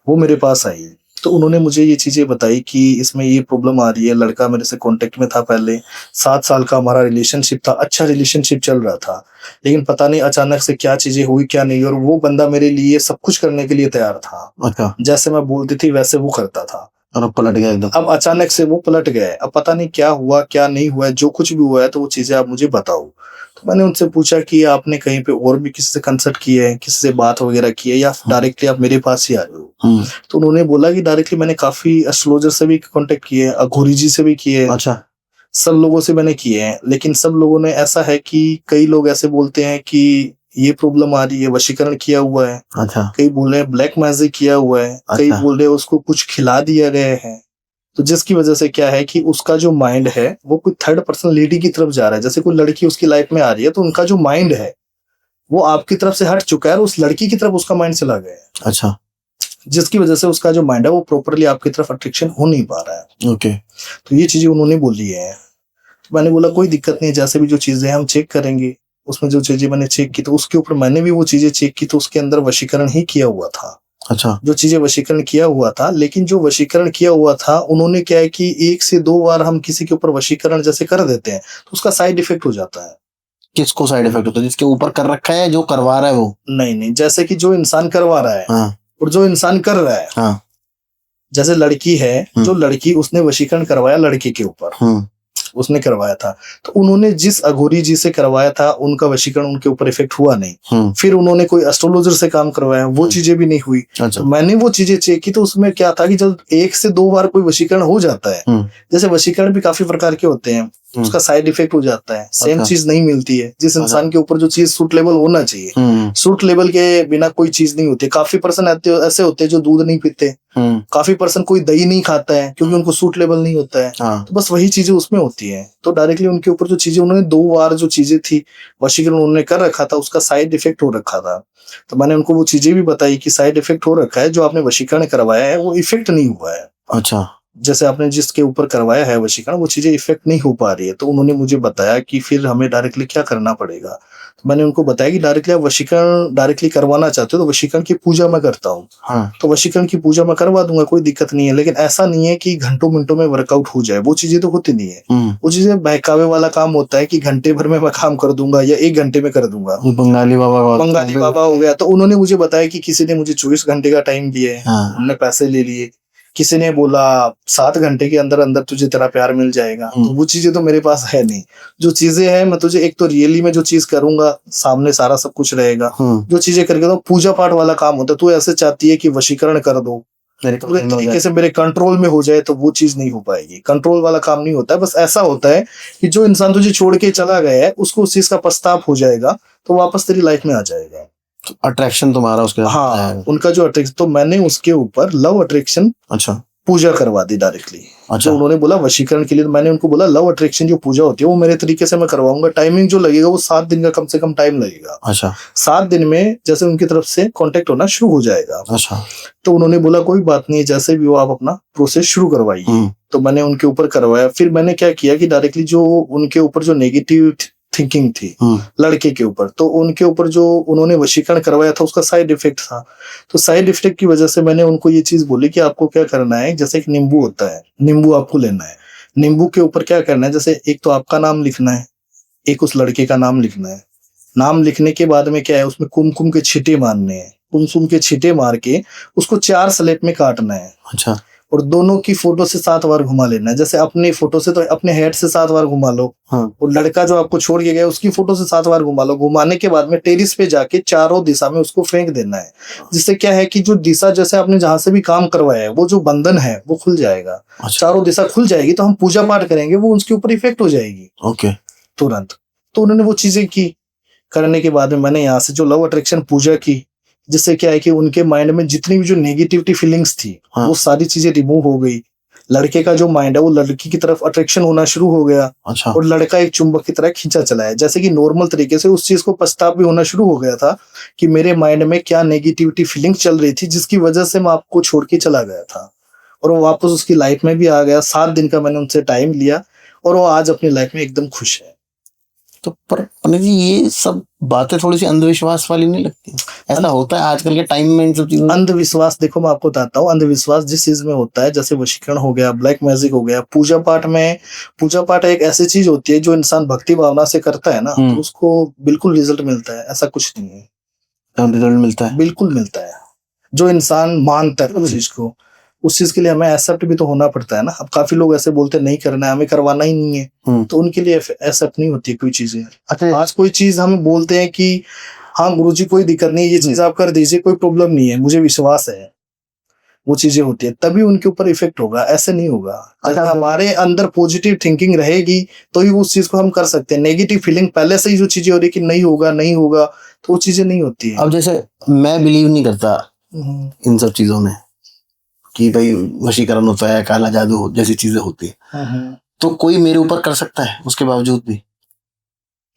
वो मेरे पास आई। तो उन्होंने मुझे ये चीजें बताई कि इसमें ये प्रॉब्लम आ रही है। लड़का मेरे से कांटेक्ट में था पहले, 7 साल का हमारा रिलेशनशिप था, अच्छा रिलेशनशिप चल रहा था। लेकिन पता नहीं अचानक से क्या चीजें हुई क्या नहीं। और वो बंदा मेरे लिए सब कुछ करने के लिए तैयार था। अच्छा। जैसे मैं बोलती थी वैसे वो करता था। और अब पलट गया एकदम। अब अचानक से वो पलट गए। अब पता नहीं क्या हुआ क्या नहीं हुआ। जो कुछ भी हुआ है तो वो चीजें आप मुझे बताओ। तो मैंने उनसे पूछा कि आपने कहीं पे और भी किसी से कंसल्ट की है, किसी से बात वगैरह की है, या डायरेक्टली आप मेरे पास ही आ रहे हो? तो उन्होंने बोला कि डायरेक्टली मैंने काफी एस्ट्रोलॉजर से भी कांटेक्ट किए, अघोरी जी से भी किए। अच्छा। सब लोगों से मैंने किए हैं। लेकिन सब लोगों ने, ऐसा है कि कई लोग ऐसे बोलते हैं कि ये प्रॉब्लम आ रही है, वशीकरण किया हुआ है। अच्छा। कई बोल रहे हैं ब्लैक मैजिक किया हुआ है। अच्छा। कई बोल रहे हैं उसको कुछ खिला दिया गया है। तो जिसकी वजह से क्या है कि उसका जो माइंड है वो कोई थर्ड पर्सन लेडी की तरफ जा रहा है। जैसे कोई लड़की उसकी लाइफ में आ रही है तो उनका जो माइंड है वो आपकी तरफ से हट चुका है और उस लड़की की तरफ उसका माइंड चला गया है। अच्छा। जिसकी वजह से उसका जो माइंड है वो प्रॉपरली आपकी तरफ अट्रैक्शन हो नहीं पा रहा है। ओके। तो ये चीजें उन्होंने बोली है। तो मैंने बोला कोई दिक्कत नहीं है, जैसे भी जो चीजें हम चेक करेंगे। उसमें जो चीजें मैंने चेक की तो उसके ऊपर मैंने भी वो चीजें चेक की तो उसके अंदर वशीकरण ही किया हुआ था। अच्छा। जो चीजें वशीकरण किया हुआ था, लेकिन जो वशीकरण किया हुआ था उन्होंने क्या है कि 1 से 2 बार हम किसी के ऊपर वशीकरण जैसे कर देते हैं तो उसका साइड इफेक्ट हो जाता है। किसको साइड इफेक्ट होता है? जिसके ऊपर कर रखा है, जो करवा रहा है वो? नहीं, जैसे कि जो इंसान करवा रहा है हाँ। और जो इंसान कर रहा है। हाँ। जैसे लड़की है, जो लड़की उसने वशीकरण करवाया लड़के के ऊपर, उसने करवाया था तो उन्होंने जिस अघोरी जी से करवाया था उनका वशीकरण उनके ऊपर इफेक्ट हुआ नहीं। फिर उन्होंने कोई एस्ट्रोलॉजर से काम करवाया, वो चीजें भी नहीं हुई। अच्छा। तो मैंने वो चीजें चेक की तो उसमें क्या था कि जब 1 से 2 बार कोई वशीकरण हो जाता है, जैसे वशीकरण भी काफी प्रकार के होते हैं, उसका साइड इफेक्ट हो जाता है, सेम चीज नहीं मिलती है। जिस इंसान के ऊपर जो चीज सूट लेवल होना चाहिए, सूट लेवल के बिना कोई चीज नहीं होती। काफी पर्सन ऐसे होते हैं जो दूध नहीं पीते, काफी पर्सन कोई दही नहीं खाता है क्योंकि उनको सूट लेवल नहीं होता है। तो बस वही चीजें उसमें होती है। तो डायरेक्टली उनके ऊपर जो चीजें उन्होंने 2 बार जो चीजें थी वशीकरण उन्होंने कर रखा था, उसका साइड इफेक्ट हो रखा था। तो मैंने उनको वो चीजें भी बताई कि साइड इफेक्ट हो रखा है, जो आपने वशीकरण करवाया है वो इफेक्ट नहीं हुआ है। अच्छा। जैसे आपने जिसके ऊपर करवाया है वशीकरण वो चीजें इफेक्ट नहीं हो पा रही है। तो उन्होंने मुझे बताया कि फिर हमें डायरेक्टली क्या करना पड़ेगा। तो मैंने उनको बताया कि डायरेक्टली आप वशीकरण डायरेक्टली करवाना चाहते हो तो वशीकरण की पूजा मैं करता हूँ। हाँ। तो वशीकरण की पूजा मैं करवा दूंगा, कोई दिक्कत नहीं है। लेकिन ऐसा नहीं है कि घंटों मिनटों में वर्कआउट हो जाए, वो चीजें तो होती नहीं है। वो चीजें बहकावे वाला काम होता है कि घंटे भर में मैं काम कर दूंगा या 1 घंटे में कर दूंगा। बंगाली बाबा हो गया। तो उन्होंने मुझे बताया कि किसी ने मुझे 24 घंटे का टाइम दिया है। हाँ। उन्होंने पैसे ले लिए। किसी ने बोला 7 घंटे के अंदर अंदर तुझे तेरा प्यार मिल जाएगा। तो वो चीजें तो मेरे पास है नहीं। जो चीजें हैं मैं तुझे एक तो रियली में जो चीज करूंगा सामने सारा सब कुछ रहेगा। जो चीजें करके तो पूजा पाठ वाला काम होता है। तू ऐसे चाहती है कि वशीकरण कर दो तरीके से मेरे कंट्रोल में हो जाए, तो वो चीज नहीं हो पाएगी। कंट्रोल वाला काम नहीं होता है। बस ऐसा होता है कि जो इंसान तुझे छोड़ के चला गया है उसको उस चीज का पछतावा हो जाएगा तो वापस तेरी लाइफ में आ जाएगा। अट्रैक्शन तुम्हारा उसके साथ। हाँ, उनका जो अट्रैक्शन, तो मैंने उसके ऊपर लव अट्रैक्शन अच्छा पूजा करवा दी डायरेक्टली। अच्छा। जो उन्होंने बोला वशीकरण के लिए, मैंने उनको बोला लव अट्रैक्शन जो पूजा होती है वो मेरे तरीके से मैं करवाऊंगा। टाइमिंग जो लगेगा वो 7 दिन का कम से कम टाइम लगेगा। अच्छा। 7 दिन में जैसे उनकी तरफ से कांटेक्ट होना शुरू हो जाएगा। अच्छा। तो उन्होंने बोला कोई बात नहीं, जैसे भी हो आप अपना प्रोसेस शुरू करवाइए। तो मैंने उनके ऊपर करवाया। फिर मैंने क्या किया कि डायरेक्टली जो उनके ऊपर जो नेगेटिव थिंकिंग थी लड़के के ऊपर, तो उनके ऊपर जो उन्होंने वशीकरण करवाया था उसका साइड इफेक्ट था। तो साइड इफेक्ट की वजह से मैंने उनको ये चीज बोली कि आपको क्या करना है, जैसे एक नींबू होता है, नींबू आपको लेना है। नींबू के ऊपर क्या करना है, जैसे एक तो आपका नाम लिखना है, एक उस लड़के का नाम लिखना है। नाम लिखने के बाद में क्या है, उसमें कुमकुम के छींटे मारने हैं। कुमकुम के छींटे मार के उसको 4 स्लेब में काटना है। अच्छा। और दोनों की फोटो से 7 बार घुमा लेना है। जैसे अपनी फोटो से तो अपने हेड से 7 बार घुमा लो। हाँ। और लड़का जो आपको छोड़ के गया उसकी फोटो से 7 बार घुमा लो। घुमाने के बाद में टेरिस पे जाके चारों दिशा में उसको फेंक देना है। जिससे क्या है कि जो दिशा जैसे आपने जहां से भी काम करवाया है वो जो बंधन है वो खुल जाएगा। अच्छा। चारों दिशा खुल जाएगी तो हम पूजा पाठ करेंगे, वो उसके ऊपर इफेक्ट हो जाएगी ओके तुरंत। तो उन्होंने वो चीजें की। करने के बाद में मैंने यहाँ से जो लव अट्रैक्शन पूजा की, जिससे क्या है कि उनके माइंड में जितनी भी जो नेगेटिविटी फीलिंग्स थी वो सारी चीजें रिमूव हो गई। लड़के का जो माइंड है वो लड़की की तरफ अट्रैक्शन होना शुरू हो गया। अच्छा। और लड़का एक चुंबक की तरह खींचा चला है। जैसे कि नॉर्मल तरीके से उस चीज को पछतावा भी होना शुरू हो गया था कि मेरे माइंड में क्या नेगेटिविटी फीलिंग चल रही थी जिसकी वजह से मैं आपको छोड़ के चला गया था। और वो वापस उसकी लाइफ में भी आ गया। 7 दिन का मैंने उनसे टाइम लिया और वो आज अपनी लाइफ में एकदम खुश है। तो पर पंडित जी ये सब बातें थोड़ी सी अंधविश्वास वाली नहीं लगती? ऐसा होता है आजकल के टाइम में इन सब चीजों? अंधविश्वास देखो मैं आपको बताता हूँ। अंधविश्वास जिस चीज में होता है, जैसे वशीकरण हो गया, ब्लैक मैजिक हो गया, पूजा पाठ में, पूजा पाठ एक ऐसी चीज होती है जो इंसान भक्ति भावना से करता है ना तो उसको बिल्कुल रिजल्ट मिलता है। ऐसा कुछ नहीं है, रिजल्ट मिलता है, बिल्कुल मिलता है। जो इंसान मानता है उस चीज को, उस चीज के लिए हमें एक्सेप्ट भी तो होना पड़ता है ना। अब काफी लोग ऐसे बोलते हैं नहीं करना है, हमें करवाना ही नहीं है, तो उनके लिए एक्सेप्ट नहीं होती कोई चीजें। अच्छा, आज कोई चीज हम बोलते हैं कि हाँ गुरुजी कोई दिक्कत नहीं, ये चीज आप कर दीजिए, कोई प्रॉब्लम नहीं है, मुझे विश्वास है, वो चीजें होती है तभी उनके ऊपर इफेक्ट होगा। ऐसे नहीं होगा। अगर हमारे अंदर पॉजिटिव थिंकिंग रहेगी तो ही उस चीज को हम कर सकते हैं। नेगेटिव फीलिंग पहले से ही जो चीजें हो रही कि नहीं होगा नहीं होगा, तो वो चीजें नहीं होती है। अब जैसे मैं बिलीव नहीं करता इन सब चीजों में कि भाई वशीकरण होता है, काला जादू जैसी चीजें होती है, तो कोई मेरे ऊपर कर सकता है उसके बावजूद भी?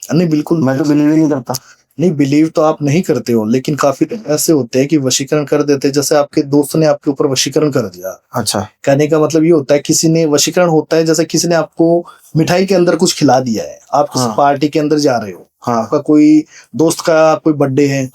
नहीं, बिल्कुल मैं तो बिलीव ही नहीं करता। नहीं, बिलीव तो आप नहीं करते हो, लेकिन काफी ऐसे होते हैं कि वशीकरण कर देते हैं। जैसे आपके दोस्त ने आपके ऊपर वशीकरण कर दिया। अच्छा, कहने का मतलब ये होता है किसी ने वशीकरण होता है, जैसे किसी ने आपको मिठाई के अंदर कुछ खिला दिया है, आप किसी पार्टी के अंदर जा रहे हो, आपका कोई दोस्त का कोई बर्थडे है,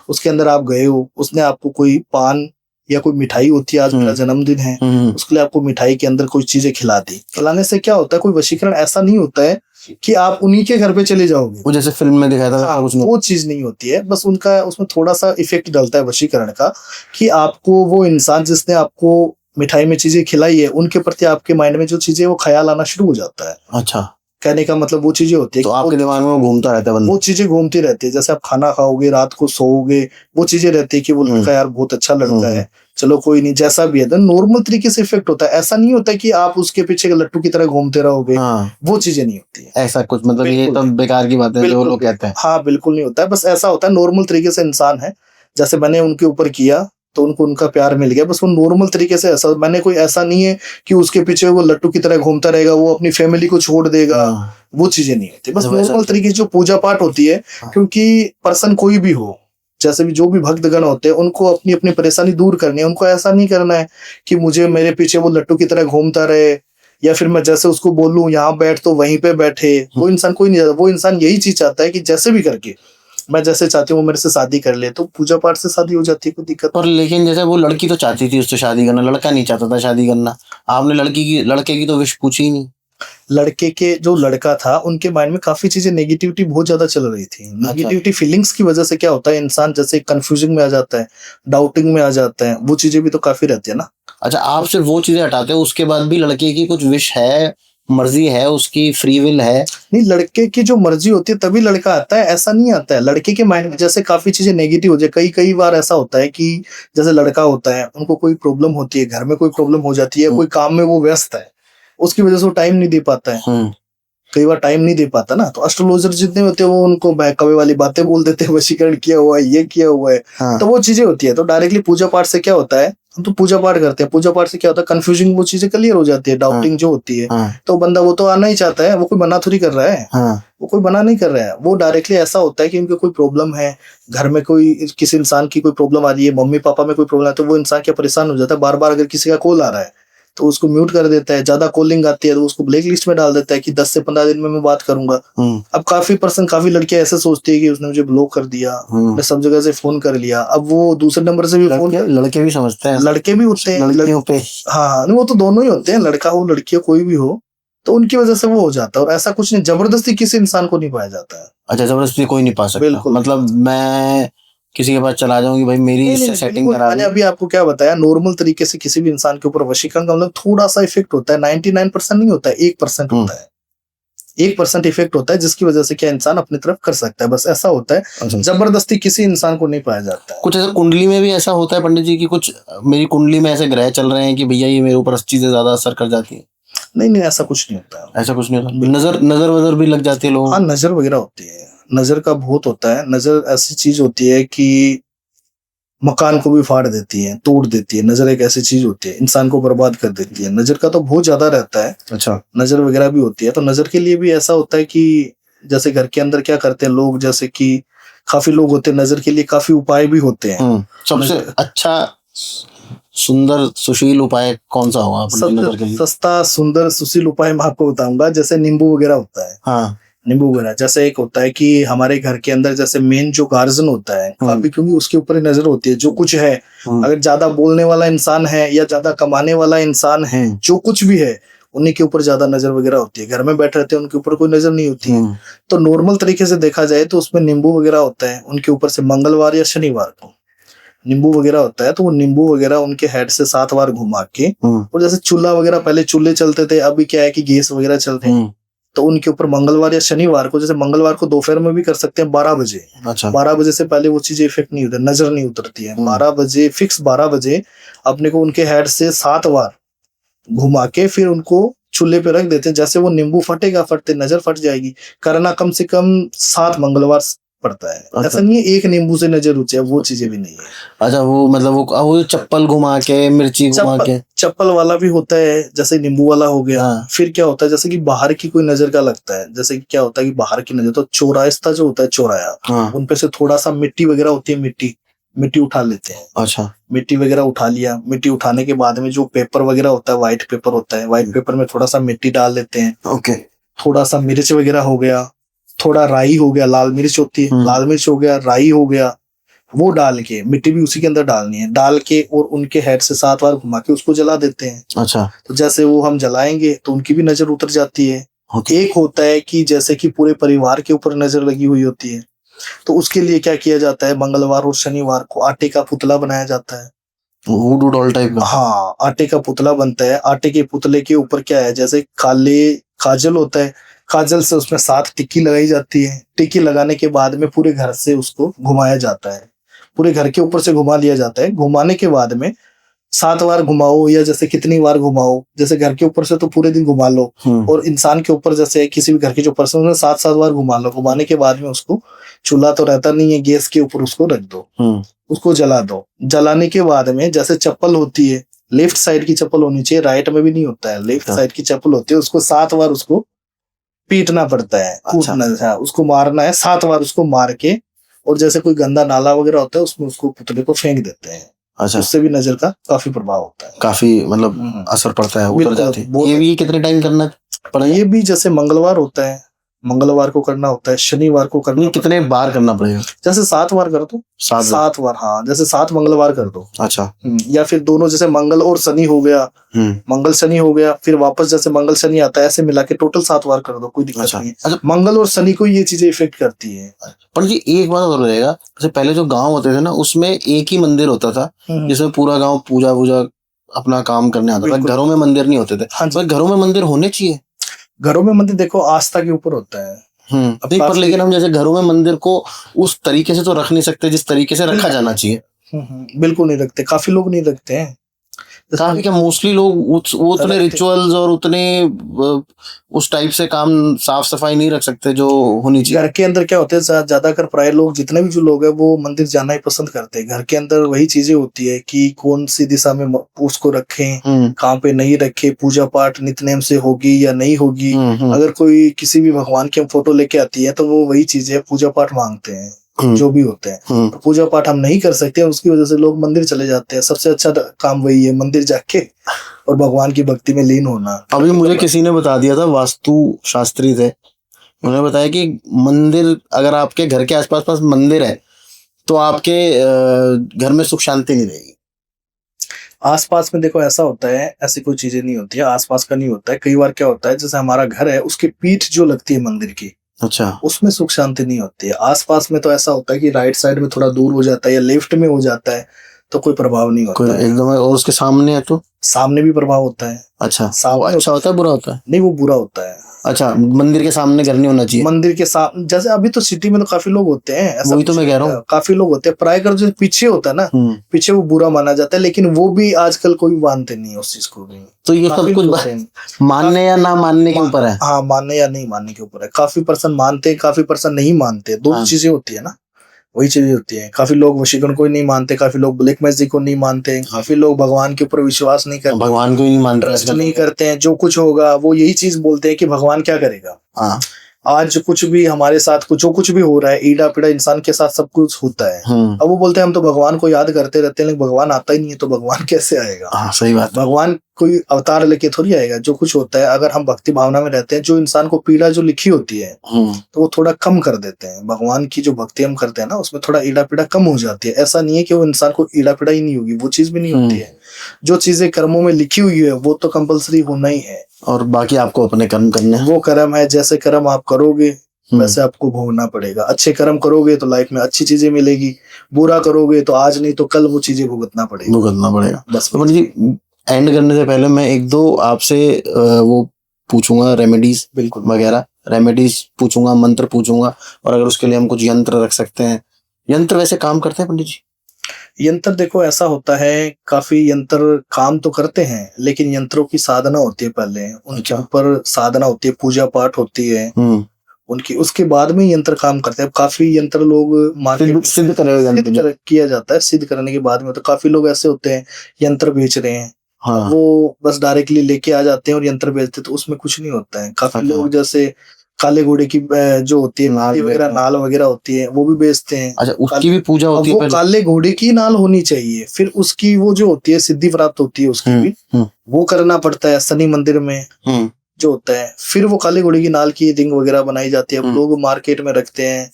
उसके अंदर आप गए हो, उसने आपको कोई पान या कोई मिठाई होती है, आज मेरा जन्मदिन है, उसके लिए आपको मिठाई के अंदर कोई चीजें खिला दी। खिलाने से क्या होता है, कोई वशीकरण ऐसा नहीं होता है कि आप उन्हीं के घर पे चले जाओगे, वो जैसे फिल्म में दिखाया था। हाँ, वो चीज नहीं होती है। बस उनका उसमें थोड़ा सा इफेक्ट डलता है वशीकरण का, कि आपको वो इंसान जिसने आपको मिठाई में चीजें खिलाई है, उनके प्रति आपके माइंड में जो चीजें वो ख्याल आना शुरू हो जाता है। अच्छा, कहने का मतलब वो चीजें होती है तो आपके दिमाग में वो घूमता रहता है, वो चीजें घूमती रहती है। जैसे आप खाना खाओगे, रात को सोओगे, वो चीजें रहती है कि वो लड़का यार बहुत अच्छा लड़का है, चलो कोई नहीं, जैसा भी है। तो नॉर्मल तरीके से इफेक्ट होता है, ऐसा नहीं होता कि आप उसके पीछे लट्टू की तरह घूमते रहोगे। वो चीजें नहीं होती है ऐसा कुछ, मतलब ये तो बेकार की बात है जो लोग कहते हैं। हाँ, बिल्कुल नहीं होता है। बस ऐसा होता है नॉर्मल तरीके से इंसान है, जैसे मैंने उनके ऊपर किया तो उनको उनका प्यार मिल गया, बस वो नॉर्मल तरीके से। ऐसा मैंने कोई ऐसा नहीं है कि उसके पीछे वो लट्टू की तरह घूमता रहेगा, वो अपनी फैमिली को छोड़ देगा, वो चीजें नहीं होती। बस नॉर्मल तरीके से जो पूजा पाठ होती है, क्योंकि पर्सन कोई भी हो, जैसे भी जो भी भक्तगण होते हैं, उनको अपनी अपनी परेशानी दूर करनी है। उनको ऐसा नहीं करना है कि मुझे मेरे पीछे वो लट्टू की तरह घूमता रहे, या फिर मैं जैसे उसको बोलूं यहाँ बैठ तो वहीं पे बैठे। वो इंसान कोई नहीं, वो इंसान यही चीज चाहता है कि जैसे भी करके मैं जैसे चाहती हूँ वो मेरे से शादी कर ले, तो पूजा पाठ से शादी हो जाती है, कोई दिक्कत। और लेकिन जैसे वो लड़की तो चाहती थी उससे शादी करना, लड़का नहीं चाहता था शादी करना, आपने लड़के की तो विश पूछी ही नहीं। लड़के के जो लड़का था, उनके माइंड में काफी चीजें नेगेटिविटी बहुत ज्यादा चल रही थी। नेगेटिविटी फीलिंग्स की वजह से क्या होता है, इंसान जैसे कंफ्यूजिंग में आ जाता है, डाउटिंग में आ जाता है, वो चीजें भी तो काफी रहती है ना। अच्छा, आप सिर्फ वो चीजें हटाते हो, उसके बाद भी लड़के की कुछ विश है, मर्जी है, उसकी फ्री विल है? नहीं, लड़के की जो मर्जी होती है तभी लड़का आता है, ऐसा नहीं आता है। लड़के के माइंड में जैसे काफी चीजें नेगेटिव हो जाए, कई बार ऐसा होता है कि जैसे लड़का होता है, उनको कोई प्रॉब्लम होती है, घर में कोई प्रॉब्लम हो जाती है, कोई काम में वो व्यस्त है, उसकी वजह से वो टाइम नहीं दे पाता है। कई बार टाइम नहीं दे पाता ना, तो एस्ट्रोलॉजर जितने होते हैं वो उनको बहकावे वाली बातें बोल देते हैं, वशीकरण किया हुआ है, ये किया हुआ है। तो वो चीजें होती है। तो डायरेक्टली पूजा पाठ से क्या होता है, हम तो पूजा पाठ करते हैं, पूजा पाठ से क्या होता है, कंफ्यूजिंग वो चीजें क्लियर हो जाती है, डाउटिंग जो होती है। तो बंदा वो तो आना ही चाहता है, वो कोई मना थोड़ी कर रहा है, वो कोई मना नहीं कर रहा है। वो डायरेक्टली ऐसा होता है कि उनको कोई प्रॉब्लम है, घर में कोई किसी इंसान की कोई प्रॉब्लम आ रही है, मम्मी पापा में कोई प्रॉब्लम है, तो वो इंसान क्या परेशान हो जाता है। बार बार अगर किसी का कॉल आ रहा है तो उसको म्यूट कर देता है, ज्यादा कॉलिंग आती है तो उसको ब्लैक लिस्ट में डाल देता है कि 10 से 15 दिन में मैं बात करूंगा। अब काफी लड़कियां ऐसे सोचती है कि उसने मुझे ब्लॉक कर दिया, मैं सब जगह से फोन कर लिया, अब वो दूसरे नंबर से भी फोन। लड़के भी समझते हैं, लड़के भी होते हैं लड़कियों पे। हाँ, वो तो दोनों ही होते हैं, लड़का हो लड़की हो कोई भी हो, तो उनकी वजह से वो हो जाता है। और ऐसा कुछ नहीं, जबरदस्ती किसी इंसान को नहीं पाया जाता है। अच्छा, जबरदस्ती कोई नहीं पा सकता। बिल्कुल, मतलब मैं किसी के पास चला जाऊंगी, भाई मेरी इससे सेटिंग करा। मैंने अभी आपको क्या बताया, नॉर्मल तरीके से किसी भी इंसान के ऊपर वशीकरण का मतलब थोड़ा सा इफेक्ट होता है, 99% नहीं होता है, 1% होता है। 1% इफेक्ट होता है, जिसकी वजह से क्या इंसान अपनी तरफ कर सकता है, बस ऐसा होता है। अच्छा। जबरदस्ती किसी इंसान को नहीं पाया जाता है। कुछ ऐसा कुंडली में भी ऐसा होता है पंडित जी की, कुछ मेरी कुंडली में ऐसे ग्रह चल रहे हैं कि भैया ये मेरे ऊपर चीजें ज्यादा असर कर जाती है? नहीं, ऐसा कुछ नहीं होता है। ऐसा कुछ नहीं होता। नजर वजर भी लग जाती है लोगों? हाँ, नजर वगैरह होती है, नजर का बहुत होता है। नजर ऐसी चीज होती है कि मकान को भी फाड़ देती है, तोड़ देती है। नजर एक ऐसी चीज होती है, इंसान को बर्बाद कर देती है। नजर का तो बहुत ज्यादा रहता है। अच्छा, नजर वगैरह भी होती है। तो नजर के लिए भी ऐसा होता है कि जैसे घर के अंदर क्या करते हैं लोग, जैसे कि काफी लोग होते हैं, नजर के लिए काफी उपाय भी होते हैं। सबसे अच्छा सुंदर सुशील उपाय कौन सा होगा नजर के लिए? सस्ता सुंदर सुशील उपाय मैं आपको बताऊंगा, जैसे नींबू वगैरह होता है। हाँ, नींबू वगैरह। जैसे एक होता है कि हमारे घर के अंदर जैसे मेन जो गार्जियन होता है काफी, क्योंकि उसके ऊपर ही नजर होती है जो कुछ है। अगर ज्यादा बोलने वाला इंसान है या ज्यादा कमाने वाला इंसान है, जो कुछ भी है, उन्हीं के ऊपर ज्यादा नजर वगैरह होती है। घर में बैठे रहते हैं, उनके ऊपर कोई नजर नहीं होती है। तो नॉर्मल तरीके से देखा जाए तो उसमें नींबू वगैरह होता है, उनके ऊपर से मंगलवार या शनिवार को नींबू वगैरह होता है। तो वो नींबू वगैरह उनके हेड से 7 बार घुमा के, और जैसे चूल्हा वगैरह, पहले चूल्हे चलते थे, अभी क्या है कि गैस वगैरह चलते हैं, तो उनके ऊपर मंगलवार या शनिवार को, जैसे मंगलवार को दोपहर में भी कर सकते हैं 12 बजे। अच्छा। 12 बजे से पहले वो चीजें इफेक्ट नहीं होती, नजर नहीं उतरती है। 12 बजे फिक्स, 12 बजे अपने को उनके हेड से 7 बार घुमा के फिर उनको चूल्हे पे रख देते हैं। जैसे वो नींबू फटेगा, फटते नजर फट जाएगी। करना कम से कम 7 मंगलवार पड़ता है। ऐसा नहीं है एक नींबू से नजर उठ जाए, वो चीजें भी नहीं है। अच्छा, वो मतलब वो चप्पल घुमा के, मिर्ची घुमा के, चप्पल वाला भी होता है, जैसे नींबू वाला हो गया। फिर क्या होता है, जैसे कि बाहर की कोई नजर का लगता है, जैसे कि क्या होता है कि बाहर की नजर, तो चौरास्ता जो होता है, चौराया, उनपे से थोड़ा सा मिट्टी वगैरह होती है, मिट्टी उठा लेते हैं। अच्छा, मिट्टी वगैरह उठा लिया, मिट्टी उठाने के बाद में जो पेपर वगैरह होता है, व्हाइट पेपर होता है, व्हाइट पेपर में थोड़ा सा मिट्टी डाल लेते हैं। ओके। थोड़ा सा मिर्च वगैरह हो गया, थोड़ा राई हो गया, लाल मिर्च होती है, लाल मिर्च हो गया, राई हो गया, वो डाल के, मिट्टी भी उसी के अंदर डालनी है, डाल के और उनके हेड से 7 बार घुमा के उसको जला देते हैं। अच्छा, तो जैसे वो हम जलाएंगे तो उनकी भी नजर उतर जाती है। एक होता है कि जैसे कि पूरे परिवार के ऊपर नजर लगी हुई होती है, तो उसके लिए क्या किया जाता है, मंगलवार और शनिवार को आटे का पुतला बनाया जाता है, वुडू डॉल टाइप का। हाँ, आटे का पुतला बनता है। आटे के पुतले के ऊपर क्या है, जैसे काजल होता है, काजल से उसमें 7 टिक्की लगाई जाती है। टिक्की लगाने के बाद में पूरे घर से उसको घुमाया जाता है, पूरे घर के ऊपर से घुमा लिया जाता है। घुमाने के बाद में 7 बार घुमाओ, या जैसे कितनी बार घुमाओ, जैसे घर के ऊपर से तो पूरे दिन घुमा लो, और इंसान के ऊपर जैसे किसी भी घर के जो पर्सन है 7-7 बार घुमा लो। घुमाने के बाद में उसको, चूल्हा तो रहता नहीं है, गैस के ऊपर उसको रख दो, उसको जला दो। जलाने के बाद में जैसे चप्पल होती है, लेफ्ट साइड की चप्पल होनी चाहिए, राइट में भी नहीं होता है, लेफ्ट साइड की चप्पल होती है, उसको 7 बार उसको पीटना पड़ता है, कूटना है, उसको मारना है 7 बार, उसको मार के, और जैसे कोई गंदा नाला वगैरह होता है उसमें उसको पुतले को फेंक देते हैं। अच्छा, उससे भी नजर का काफी प्रभाव होता है, काफी मतलब असर पड़ता है, उतर जाती है। ये भी कितने टाइम करना पड़ेगा? ये भी जैसे मंगलवार होता है, मंगलवार को करना होता है, शनिवार को करना। कितने बार करना पड़ेगा? जैसे 7 बार कर दो, 7 बार, हाँ, जैसे 7 मंगलवार कर दो। अच्छा, या फिर दोनों, जैसे मंगल और शनि हो गया, मंगल शनि हो गया, फिर वापस जैसे मंगल शनि आता है, ऐसे मिला के टोटल 7 बार कर दो, कोई दिक्कत नहीं है। अच्छा, मंगल और शनि को ये चीजें इफेक्ट करती है। पर जी एक बात और रहेगा, जैसे पहले जो गांव होते थे ना, उसमें एक ही मंदिर होता था जिसमें पूरा गांव पूजा अपना काम करने आता था, घरों में मंदिर नहीं होते थे। घरों में मंदिर होने चाहिए। घरों में मंदिर देखो आस्था के ऊपर होता है, नहीं, पर लेकिन हम जैसे घरों में मंदिर को उस तरीके से तो रख नहीं सकते जिस तरीके से रखा जाना चाहिए। बिल्कुल नहीं रखते, काफी लोग नहीं रखते हैं। काफी क्या, मोस्टली लोग वो उतने रिचुअल्स और उतने उस टाइप से काम, साफ सफाई नहीं रख सकते जो होनी चाहिए। घर के अंदर क्या होता है, ज्यादातर प्राय लोग, जितने भी जो लोग हैं, वो मंदिर जाना ही पसंद करते हैं। घर के अंदर वही चीजें होती है कि कौन सी दिशा में उसको रखें, कहाँ पे नहीं रखे, पूजा पाठ नित्यनेम से होगी या नहीं होगी। अगर कोई किसी भी भगवान की हम फोटो लेके आती है तो वो वही चीजें पूजा पाठ मांगते हैं, जो भी होते हैं। तो पूजा पाठ हम नहीं कर सकते, उसकी वजह से लोग मंदिर चले जाते हैं। सबसे अच्छा काम वही है, मंदिर जाके और भगवान की भक्ति में लीन होना। अभी मुझे किसी ने बता दिया था, वास्तु शास्त्री थे, उन्होंने बताया कि मंदिर, अगर आपके घर के आसपास पास मंदिर है तो आपके घर में सुख शांति नहीं रहेगी। आसपास में देखो ऐसा होता है, ऐसी कोई चीजें नहीं होती है, आसपास का नहीं होता है। कई बार क्या होता है, जैसे हमारा घर है, उसकी पीठ जो लगती है मंदिर की, अच्छा, उसमें सुख शांति नहीं होती है। आसपास में तो ऐसा होता है कि राइट साइड में थोड़ा दूर हो जाता है या लेफ्ट में हो जाता है, तो कोई प्रभाव नहीं होता है एकदम। और उसके सामने है तो सामने भी प्रभाव होता है। अच्छा, अच्छा होता है, बुरा होता है? नहीं, वो बुरा होता है। अच्छा, मंदिर के सामने घर नहीं होना चाहिए। मंदिर के सामने, जैसे अभी तो सिटी में तो काफी लोग होते हैं, ऐसा वही तो मैं कह रहा हूँ, काफी लोग होते हैं। प्राय कर जो पीछे होता है ना, पीछे वो बुरा माना जाता है, लेकिन वो भी आजकल कोई मानते नहीं है उस चीज को भी। तो ये सब कुछ मानने या ना मानने के ऊपर है। हाँ, मानने या नहीं मानने के ऊपर है। काफी पर्सन मानते हैं, काफी पर्सन नहीं मानते, दो चीजें होती है ना, वही चीजें होती है। काफी लोग वशीकरण को नहीं मानते, काफी लोग ब्लैक मैजिक को नहीं मानते, काफी लोग भगवान के ऊपर विश्वास नहीं करते, भगवान को ही नहीं मानते, ट्रस्ट नहीं करते हैं। जो कुछ होगा वो यही चीज बोलते हैं कि भगवान क्या करेगा। हाँ, आज कुछ भी हमारे साथ जो कुछ भी हो रहा है, ईड़ा पीड़ा इंसान के साथ सब कुछ होता है। अब वो बोलते हैं हम तो भगवान को याद करते रहते हैं, लेकिन भगवान आता ही नहीं है, तो भगवान कैसे आएगा? हाँ, सही बात। भगवान कोई अवतार लेके थोड़ी आएगा। जो कुछ होता है, अगर हम भक्ति भावना में रहते हैं, जो इंसान को पीड़ा जो लिखी होती है तो वो थोड़ा कम कर देते हैं। भगवान की जो भक्ति हम करते हैं ना, उसमें थोड़ा ईड़ा पीड़ा कम हो जाती है। ऐसा नहीं है कि वो इंसान को ईड़ा पीड़ा ही नहीं होगी, वो चीज भी नहीं होती है। जो चीजें कर्मों में लिखी हुई है वो तो कंपलसरी होना ही है, और बाकी आपको अपने कर्म करने हैं। वो कर्म है, जैसे कर्म आप करोगे वैसे आपको भोगना पड़ेगा। अच्छे कर्म करोगे तो लाइफ में अच्छी चीजें मिलेगी, बुरा करोगे तो आज नहीं तो कल वो चीजें भुगतना पड़ेगा। बस जी, एंड करने से पहले मैं एक दो आपसे वो पूछूंगा, रेमेडीज वगैरह, रेमेडीज पूछूंगा, मंत्र पूछूंगा, और अगर उसके लिए हम कुछ यंत्र रख सकते हैं। यंत्र वैसे काम करते हैं पंडित जी? यंत्र देखो ऐसा होता है, काफी यंत्र काम तो करते हैं, लेकिन यंत्रों की साधना होती है पहले, उनके ऊपर साधना होती है, पूजा पाठ होती है, उनकी, उसके बाद में यंत्र काम करते हैं। अब काफी यंत्र लोग मार्केट सिद्ध किया जाता है, सिद्ध करने के बाद में तो काफी लोग ऐसे होते हैं यंत्र बेच रहे हैं। हाँ। वो बस डायरेक्टली लेके आ जाते हैं और यंत्र बेचते, तो उसमें कुछ नहीं होता है। काफी लोग जैसे काले घोड़े की जो होती है नाल वगैरह, नाल वगैरह होती है, वो भी बेचते हैं। अच्छा, उसकी भी पूजा होती है वो काले घोड़े की नाल होनी चाहिए, फिर उसकी वो जो होती है सिद्धि प्राप्त होती है, उसकी भी वो करना पड़ता है शनि मंदिर में जो होता है। फिर वो काले घोड़े की नाल की रिंग वगैरह बनाई जाती है, लोग मार्केट में रखते हैं।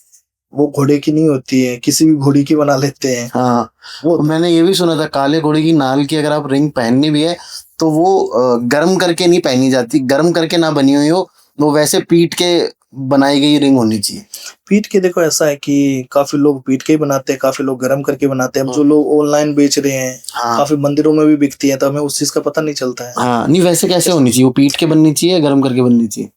वो घोड़े की नहीं होती है, किसी भी घोड़ी की बना लेते हैं। हाँ, वो मैंने ये भी सुना था, काले घोड़े की नाल की अगर आप रिंग पहननी भी है तो वो गर्म करके नहीं पहनी जाती, गर्म करके ना बनी हुई हो, वो वैसे पीट के बनाई गई रिंग होनी चाहिए। पीट के, देखो ऐसा है कि काफी लोग पीट के ही बनाते हैं, काफी लोग गर्म करके बनाते हैं। अब जो लोग ऑनलाइन बेच रहे हैं, काफी मंदिरों में भी बिकती है, तो हमें उस चीज का पता नहीं चलता है। हाँ, नहीं वैसे कैसे होनी चाहिए, वो पीट के बननी चाहिए, गर्म करके बननी चाहिए?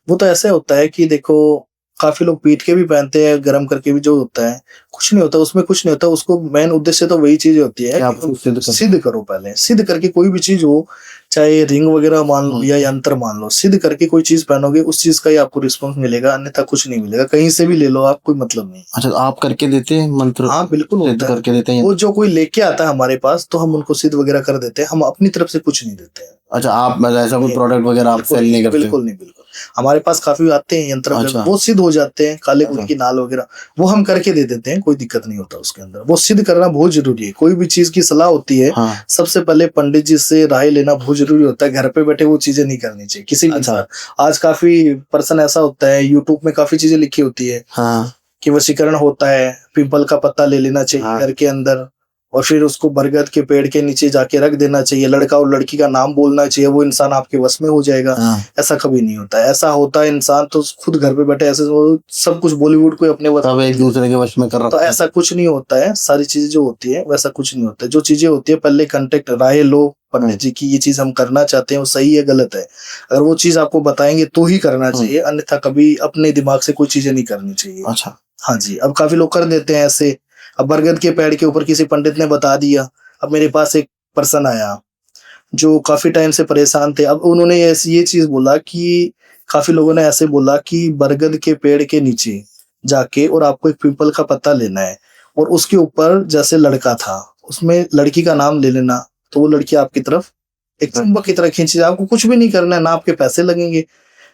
वो तो ऐसे होता है कि देखो काफी लोग पीट के भी पहनते हैं, गर्म करके भी। जो होता है कुछ नहीं होता उसमें, कुछ नहीं होता। उसको मेन उद्देश्य तो वही चीज होती है कि सिद्ध करो। पहले सिद्ध करके कोई भी चीज हो, चाहे रिंग वगैरह मान लो या यंत्र मान लो, सिद्ध करके कोई चीज पहनोगे, उस चीज का ही आपको रिस्पॉन्स मिलेगा, अन्यथा कुछ नहीं मिलेगा। कहीं से भी ले लो आप, कोई मतलब नहीं। अच्छा, आप करके देते हैं मंत्र? हाँ बिल्कुल होता है, करके देते हैं। वो जो कोई लेके आता है हमारे पास, तो हम उनको सिद्ध वगैरह कर देते हैं, हम अपनी तरफ से कुछ नहीं देते हैं। अच्छा, आप ऐसा कोई प्रोडक्ट वगैरह आप सेल नहीं करते? बिल्कुल नहीं, बिल्कुल। हमारे पास काफी आते हैं यंत्र, वो सिद्ध हो जाते हैं, काले घोड़े की नाल वगैरह वो हम करके दे देते हैं, कोई दिक्कत नहीं होता उसके अंदर। वो सिद्ध करना बहुत जरूरी है। कोई भी चीज की सलाह होती है, सबसे पहले पंडित जी से राय लेना बहुत जरूरी होता है। घर पे बैठे वो चीजें नहीं करनी चाहिए किसी भी इंसान। आज काफी पर्सन ऐसा होता है, यूट्यूब में काफी चीजें लिखी होती है कि वशीकरण होता है, पिंपल का पत्ता ले लेना चाहिए घर के अंदर, और फिर उसको बरगद के पेड़ के नीचे जाके रख देना चाहिए, लड़का और लड़की का नाम बोलना चाहिए, वो इंसान आपके वश में हो जाएगा। ऐसा कभी नहीं होता है। ऐसा होता है इंसान तो खुद घर पे बैठे ऐसे सब कुछ बॉलीवुड को अपने वश, एक दूसरे के वश में कर रहा तो ऐसा कुछ नहीं होता है। सारी चीजें जो होती है वैसा कुछ नहीं होता है। जो चीजें होती है पहले कांटेक्ट राय लो पंडित जी की, ये चीज हम करना चाहते हैं, वो सही है गलत है। अगर वो चीज आपको बताएंगे तो ही करना चाहिए, अन्यथा कभी अपने दिमाग से कोई चीजें नहीं करनी चाहिए। अच्छा, हाँ जी। अब काफी लोग कर देते हैं ऐसे। अब बरगद के पेड़ के ऊपर किसी पंडित ने बता दिया। अब मेरे पास एक पर्सन आया जो काफी टाइम से परेशान थे। अब उन्होंने ये चीज बोला कि काफी लोगों ने ऐसे बोला कि बरगद के पेड़ के नीचे जाके और आपको एक पीपल का पत्ता लेना है, और उसके ऊपर जैसे लड़का था उसमें लड़की का नाम ले लेना, तो वो लड़की आपकी तरफ एक चुंबक की तरह खींची। आपको कुछ भी नहीं करना है, ना आपके पैसे लगेंगे।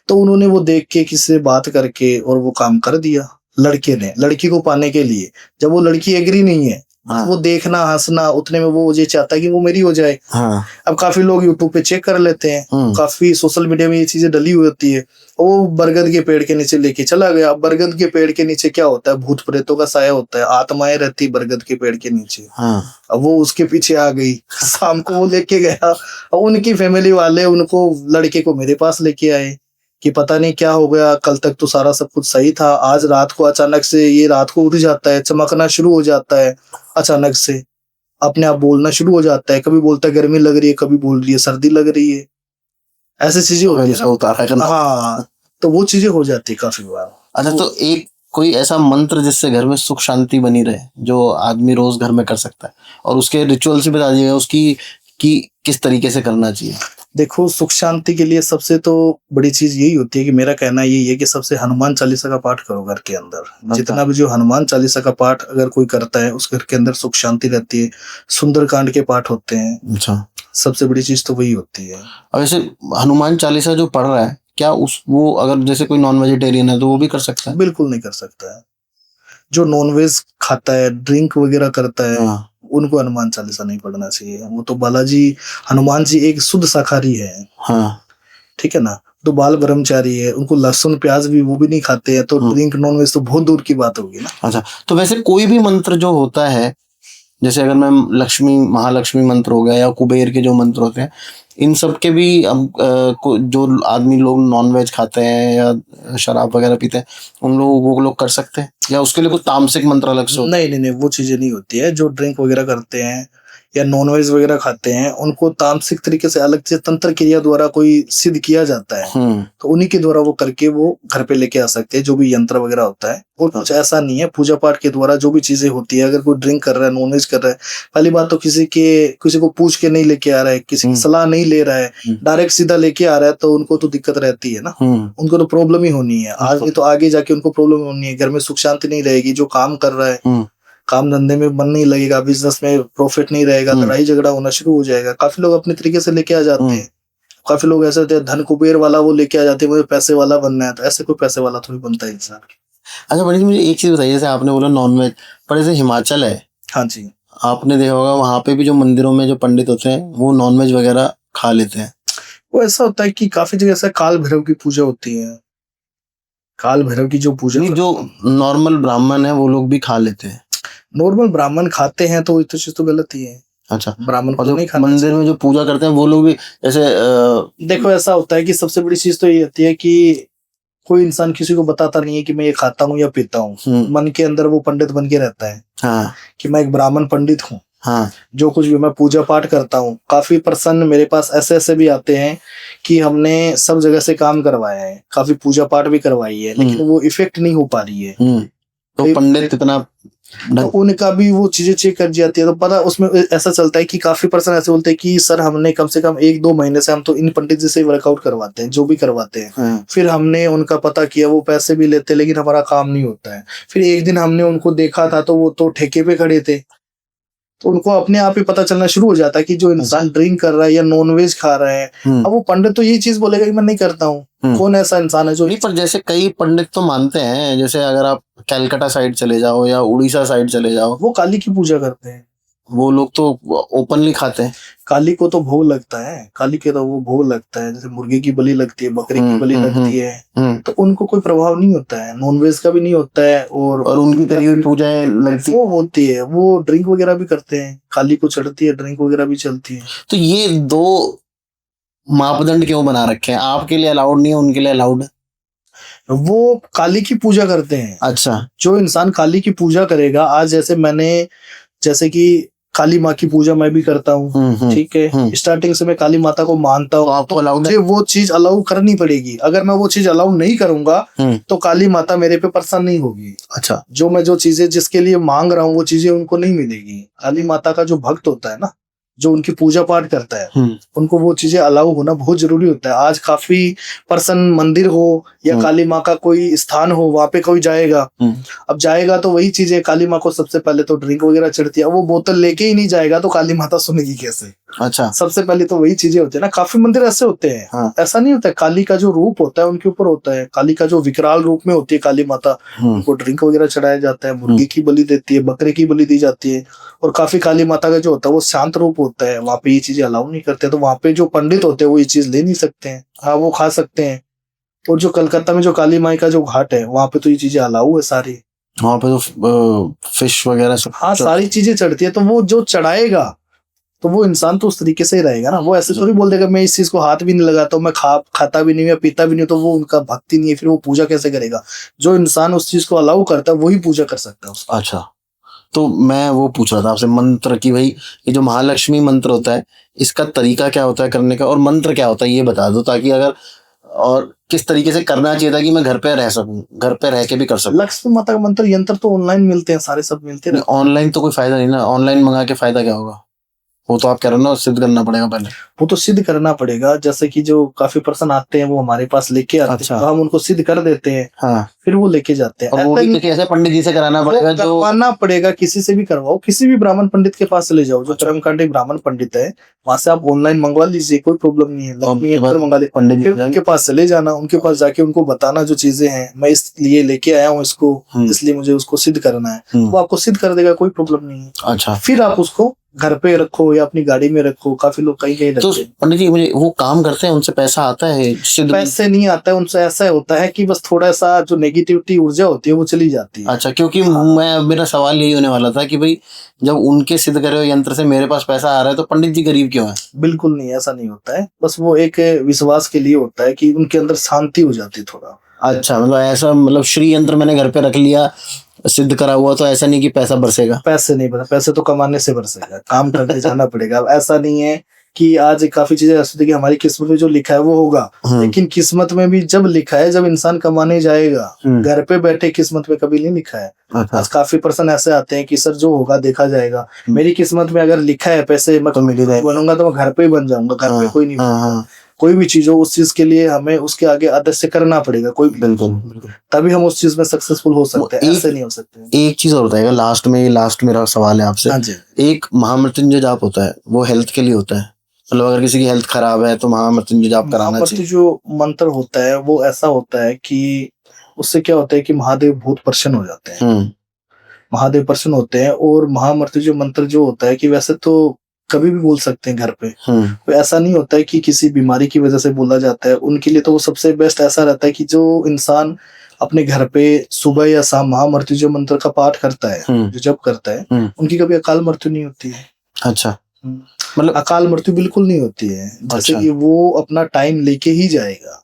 तो उन्होंने वो देख के किसी से बात करके और वो काम कर दिया लड़के ने, लड़की को पाने के लिए। जब वो लड़की एग्री नहीं है, वो देखना हंसना उतने में वो ये चाहता है कि वो मेरी हो जाए। अब काफी लोग यूट्यूब पे चेक कर लेते हैं, काफी सोशल मीडिया में ये चीजें डली हुई होती है। वो बरगद के पेड़ के नीचे लेके चला गया। बरगद के पेड़ के नीचे क्या होता है, भूत प्रेतों का साया होता है, आत्माएं रहती बरगद के पेड़ के नीचे। अब वो उसके पीछे आ गई। शाम को वो लेके गया, और उनकी फैमिली वाले उनको, लड़के को मेरे पास लेके आए कि पता नहीं क्या हो गया, कल तक तो सारा सब कुछ सही था, आज रात को अचानक से ये रात को उठ जाता है, चमकना शुरू हो जाता है, अचानक से अपने आप बोलना शुरू हो जाता है। कभी बोलता है गर्मी लग रही है, कभी बोल रही है सर्दी लग रही है। ऐसी चीजें होती है। हाँ, तो वो चीजें हो जाती है काफी बार। अच्छा, तो एक कोई ऐसा मंत्र जिससे घर में सुख शांति बनी रहे, जो आदमी रोज घर में कर सकता है, और उसके रिचुअल से बता दीजिएगा उसकी कि किस तरीके से करना चाहिए? देखो, सुख शांति के लिए सबसे तो बड़ी चीज यही होती है कि मेरा कहना यही है कि सबसे हनुमान चालीसा का पाठ करो घर के अंदर। जितना भी जो हनुमान चालीसा का पाठ अगर कोई करता है, उस घर के अंदर सुख शांति रहती है। सुंदरकांड के पाठ होते हैं। अच्छा, सबसे बड़ी चीज तो वही होती है। और वैसे हनुमान चालीसा जो पढ़ रहा है, क्या वो अगर जैसे कोई नॉन वेजिटेरियन है तो वो भी कर सकता है? बिल्कुल नहीं कर सकता है। जो नॉनवेज खाता है, ड्रिंक वगैरह करता है, उनको हनुमान चालीसा नहीं पढ़ना चाहिए। वो तो बालाजी, हनुमान जी एक शुद्ध शाकाहारी है। ठीक है ना। तो बाल ब्रह्मचारी है, उनको लहसुन प्याज भी वो भी नहीं खाते हैं, तो ड्रिंक नॉनवेज तो बहुत दूर की बात होगी ना। अच्छा, तो वैसे कोई भी मंत्र जो होता है, जैसे अगर मैं लक्ष्मी महालक्ष्मी मंत्र हो गया या कुबेर के जो मंत्र होते हैं, इन सब के भी जो आदमी लोग नॉनवेज खाते हैं या शराब वगैरह पीते हैं, वो लोग कर सकते हैं, या उसके लिए कुछ तामसिक मंत्र अलग से? नहीं, वो चीजें नहीं होती है। जो ड्रिंक वगैरह करते हैं या नॉनवेज वगैरह खाते हैं, उनको तामसिक तरीके से अलग से तंत्र क्रिया द्वारा कोई सिद्ध किया जाता है, तो उन्हीं के द्वारा वो करके वो घर पे लेके आ सकते हैं, जो भी यंत्र वगैरह होता है। और कुछ ऐसा नहीं है, पूजा पाठ के द्वारा जो भी चीजें होती है, अगर कोई ड्रिंक कर रहा है, नॉनवेज कर रहा है, पहली बात तो किसी को पूछ के नहीं लेके आ रहा है, किसी की सलाह नहीं ले रहा है, डायरेक्ट सीधा लेके आ रहा है, तो उनको तो दिक्कत रहती है ना, उनको तो प्रॉब्लम ही होनी है। आगे तो आगे जाके उनको प्रॉब्लम होनी है, घर में सुख शांति नहीं रहेगी, जो काम कर रहा है काम धंधे में मन नहीं लगेगा, बिजनेस में प्रॉफिट नहीं रहेगा, लड़ाई झगड़ा होना शुरू हो जाएगा। काफी लोग अपने तरीके से लेके आ जाते हैं, काफी लोग ऐसे होते हैं धन कुबेर वाला वो लेके आ जाते हैं, मुझे पैसे वाला बनना है, तो ऐसे कोई पैसे वाला थोड़ी बनता है इंसान। अच्छा पंडित जी, मुझे एक चीज बताइए, जैसे आपने बोला नॉनवेज, पर जैसे हिमाचल है, हाँ जी, आपने देखा होगा वहां पे भी जो मंदिरों में जो पंडित होते हैं वो नॉनवेज वगैरह खा लेते हैं। वो ऐसा होता है कि काफी जगह ऐसा काल भैरव की पूजा होती है, काल भैरव की जो पूजा, जो नॉर्मल ब्राह्मण है वो लोग भी खा लेते हैं। नॉर्मल ब्राह्मण खाते हैं तो ये तो चीज तो गलत ही है। अच्छा, ब्राह्मण को नहीं खाना। मंदिर में जो पूजा करते हैं वो लोग भी जैसे देखो ऐसा होता है कि सबसे बड़ी चीज तो ये होती है कि कोई इंसान किसी को बताता नहीं है कि मैं ये खाता हूँ या पीता हूँ, मन के अंदर वो पंडित बन के रहता है। हाँ। कि मैं एक ब्राह्मण पंडित हूँ। हाँ। जो कुछ भी मैं पूजा पाठ करता हूँ, काफी प्रसन्न मेरे पास ऐसे भी आते हैं कि हमने सब जगह से काम करवाया है, काफी पूजा पाठ भी करवाई है, लेकिन वो इफेक्ट नहीं हो पा रही है। तो पंडित कितना, तो उनका भी वो चीजें चेक कर जाती है, तो पता उसमें ऐसा चलता है कि काफी पर्सन ऐसे बोलते हैं कि सर हमने कम से कम 1-2 महीने से हम तो इन पंडित जी से वर्कआउट करवाते हैं, जो भी करवाते हैं। फिर हमने उनका पता किया, वो पैसे भी लेते लेकिन हमारा काम नहीं होता है। फिर एक दिन हमने उनको देखा था तो वो तो ठेके पे खड़े थे, तो उनको अपने आप ही पता चलना शुरू हो जाता है कि जो इंसान ड्रिंक कर रहा है या नॉनवेज खा रहा है, अब वो पंडित तो यही चीज बोलेगा कि मैं नहीं करता हूँ। कौन ऐसा इंसान है जो नहीं, पर जैसे कई पंडित तो मानते हैं, जैसे अगर आप कलकत्ता साइड चले जाओ या उड़ीसा साइड चले जाओ, वो काली की पूजा करते हैं, वो लोग तो ओपनली खाते हैं। काली को तो भोग लगता है, काली के तो वो भोग लगता है, जैसे मुर्गे की बलि लगती है, बकरी की बलि लगती है, तो उनको कोई प्रभाव नहीं होता है, नॉनवेज का भी नहीं होता है। और उनकी करीबी पूजाएं लगती वो होती है, वो ड्रिंक वगैरह भी करते हैं, काली को चढ़ती है, ड्रिंक वगैरह भी चलती है। तो ये 2 मापदंड क्यों बना रखे हैं? आपके लिए अलाउड नहीं है, उनके लिए अलाउड है? वो काली की पूजा करते हैं। अच्छा, जो इंसान काली की पूजा करेगा, आज जैसे कि काली माँ की पूजा मैं भी करता हूँ, ठीक है, स्टार्टिंग से मैं काली माता को मानता हूँ, आपको अलाउड मुझे वो चीज अलाउ करनी पड़ेगी। अगर मैं वो चीज अलाउ नहीं करूंगा तो काली माता मेरे पे प्रसन्न नहीं होगी। अच्छा, जो चीजें जिसके लिए मांग रहा हूँ वो चीजें उनको नहीं मिलेगी। काली माता का जो भक्त होता है ना, जो उनकी पूजा पाठ करता है, उनको वो चीजें अलाउ होना बहुत जरूरी होता है। आज काफी पर्सन मंदिर हो या काली माँ का कोई स्थान हो, वहां पे कोई जाएगा, अब जाएगा तो वही चीजें, काली माँ को सबसे पहले तो ड्रिंक वगैरह चढ़ती है, वो बोतल लेके ही नहीं जाएगा तो काली माता सुनेगी कैसे? अच्छा, सबसे पहले तो वही चीजें होती है ना। काफी मंदिर ऐसे होते हैं। हाँ। ऐसा नहीं होता है, काली का जो रूप होता है उनके ऊपर होता है, काली का जो विकराल रूप में होती है काली माता, उनको ड्रिंक वगैरह चढ़ाया जाता है, मुर्गी की बलि देती है, बकरे की बलि दी जाती है। और काफी काली माता का जो होता है वो शांत रूप होता है, वहां पे ये चीजें अलाउ नहीं करते, तो वहां पे जो पंडित होते हैं वो ये चीज ले नहीं सकते हैं। हाँ, वो खा सकते हैं। और जो कलकत्ता में जो काली माई का जो घाट है, वहां पे तो ये चीजें अलाउ है सारी, वहां पे तो फिश वगैरह सब, हाँ, सारी चीजें चढ़ती है। तो वो जो चढ़ाएगा तो वो इंसान तो उस तरीके से ही रहेगा ना। वो ऐसे थोड़ी बोल देगा मैं इस चीज को हाथ भी नहीं लगाता हूँ, मैं खाता भी नहीं या पीता भी नहीं, तो वो उनका भक्ति नहीं है, फिर वो पूजा कैसे करेगा? जो इंसान उस चीज को अलाउ करता है वही पूजा कर सकता है उसको। अच्छा, तो मैं वो पूछ रहा था आपसे मंत्र की, भाई ये जो महालक्ष्मी मंत्र होता है इसका तरीका क्या होता है करने का, और मंत्र क्या होता है ये बता दो, ताकि अगर और किस तरीके से करना चाहिए था कि मैं घर पे रह सकूं, घर पे रह के भी कर सकूं। लक्ष्मी माता का मंत्र यंत्र तो ऑनलाइन मिलते हैं, सारे सब मिलते हैं। ऑनलाइन तो कोई फायदा नहीं ना, ऑनलाइन मंगा के फायदा क्या होगा? वो तो आप कह रहे हो ना, सिद्ध करना पड़ेगा पहले। वो तो सिद्ध करना पड़ेगा, जैसे कि जो काफी पर्सन आते हैं वो हमारे पास लेके आते हैं, तो हम उनको सिद्ध कर देते हैं। हाँ, फिर वो लेके जाते हैं। और वो भी ऐसे पंडित जी से कराना पड़ेगा, जो करवाना पड़ेगा, किसी से भी करवाओ, किसी भी ब्राह्मण पंडित के पास चले जाओ, जो कर्मकांडी ब्राह्मण पंडित है, वहां से आप ऑनलाइन मंगवा लीजिए, कोई प्रॉब्लम नहीं है। लक्ष्मी मंगा ले, पंडित जी उनके पास चले जाना, उनके पास जाके उनको बताना जो चीजें हैं, मैं इसलिए लेके आया हूँ इसको, इसलिए मुझे उसको सिद्ध करना है, वो आपको सिद्ध कर देगा, कोई प्रॉब्लम नहीं है। अच्छा, फिर आप उसको घर पे रखो या अपनी गाड़ी में रखो, काफी लोग कहीं कहीं रखते हैं। तो पंडित जी मुझे वो काम करते हैं, उनसे पैसा आता है? पैसे नहीं आता है उनसे, ऐसा होता है कि बस थोड़ा सा जो नेगेटिविटी ऊर्जा होती है वो चली जाती है। अच्छा, क्योंकि मेरा सवाल यही होने वाला था कि भाई जब उनके सिद्ध करे हुए यंत्र से मेरे पास पैसा आ रहा है तो पंडित जी गरीब क्यों है? बिल्कुल नहीं, ऐसा नहीं होता है, बस वो एक विश्वास के लिए होता है कि उनके अंदर शांति हो जाती है थोड़ा। अच्छा, मतलब ऐसा, मतलब श्री यंत्र मैंने घर पे रख लिया सिद्ध करा हुआ, तो ऐसा नहीं कि पैसा बरसेगा। पैसे नहीं बरसे, पैसे तो कमाने से बरसेगा, काम करने जाना पड़ेगा। अब ऐसा नहीं है कि आज काफी चीजें ऐसी होती है कि हमारी किस्मत में जो लिखा है वो होगा, लेकिन किस्मत में भी जब लिखा है, जब इंसान कमाने जाएगा, घर पे बैठे किस्मत में कभी नहीं लिखा है। आज काफी पर्सन ऐसे आते हैं कि सर जो होगा देखा जाएगा, मेरी किस्मत में अगर लिखा है पैसे मैं बनूंगा तो मैं घर पे ही बन जाऊंगा, घर पे कोई नहीं बनूंगा। कोई भी चीज हो, उस चीज के लिए हमें उसके आगे अदस्य करना पड़ेगा, कोई बिल्कुल, तभी हम उस चीज में सक्सेसफुल हो सकते हैं, ऐसे नहीं हो सकते। एक चीज और बताएगा लास्ट मेरा सवाल है आपसे। एक महामृत्युंजय जाप होता है, वो हेल्थ के लिए होता है, मतलब अगर किसी की हेल्थ खराब है तो महामृत्युंजय जाप कराना चाहिए। जो मंत्र होता है वो ऐसा होता है कि उससे क्या होता है कि महादेव बहुत प्रसन्न हो जाते हैं। महादेव प्रसन्न होते हैं, और महामृत्युंजय मंत्र जो होता है कि वैसे तो कभी भी बोल सकते हैं घर पे, तो ऐसा नहीं होता है कि किसी बीमारी की वजह से बोला जाता है। उनके लिए तो वो सबसे बेस्ट ऐसा रहता है कि जो इंसान अपने घर पे सुबह या शाम महामृत्युंजय मंत्र का पाठ करता है, जो जप करता है, उनकी कभी अकाल मृत्यु नहीं होती है। अच्छा, मतलब अकाल मृत्यु बिल्कुल नहीं होती है। जैसे कि वो अपना टाइम लेके ही जाएगा।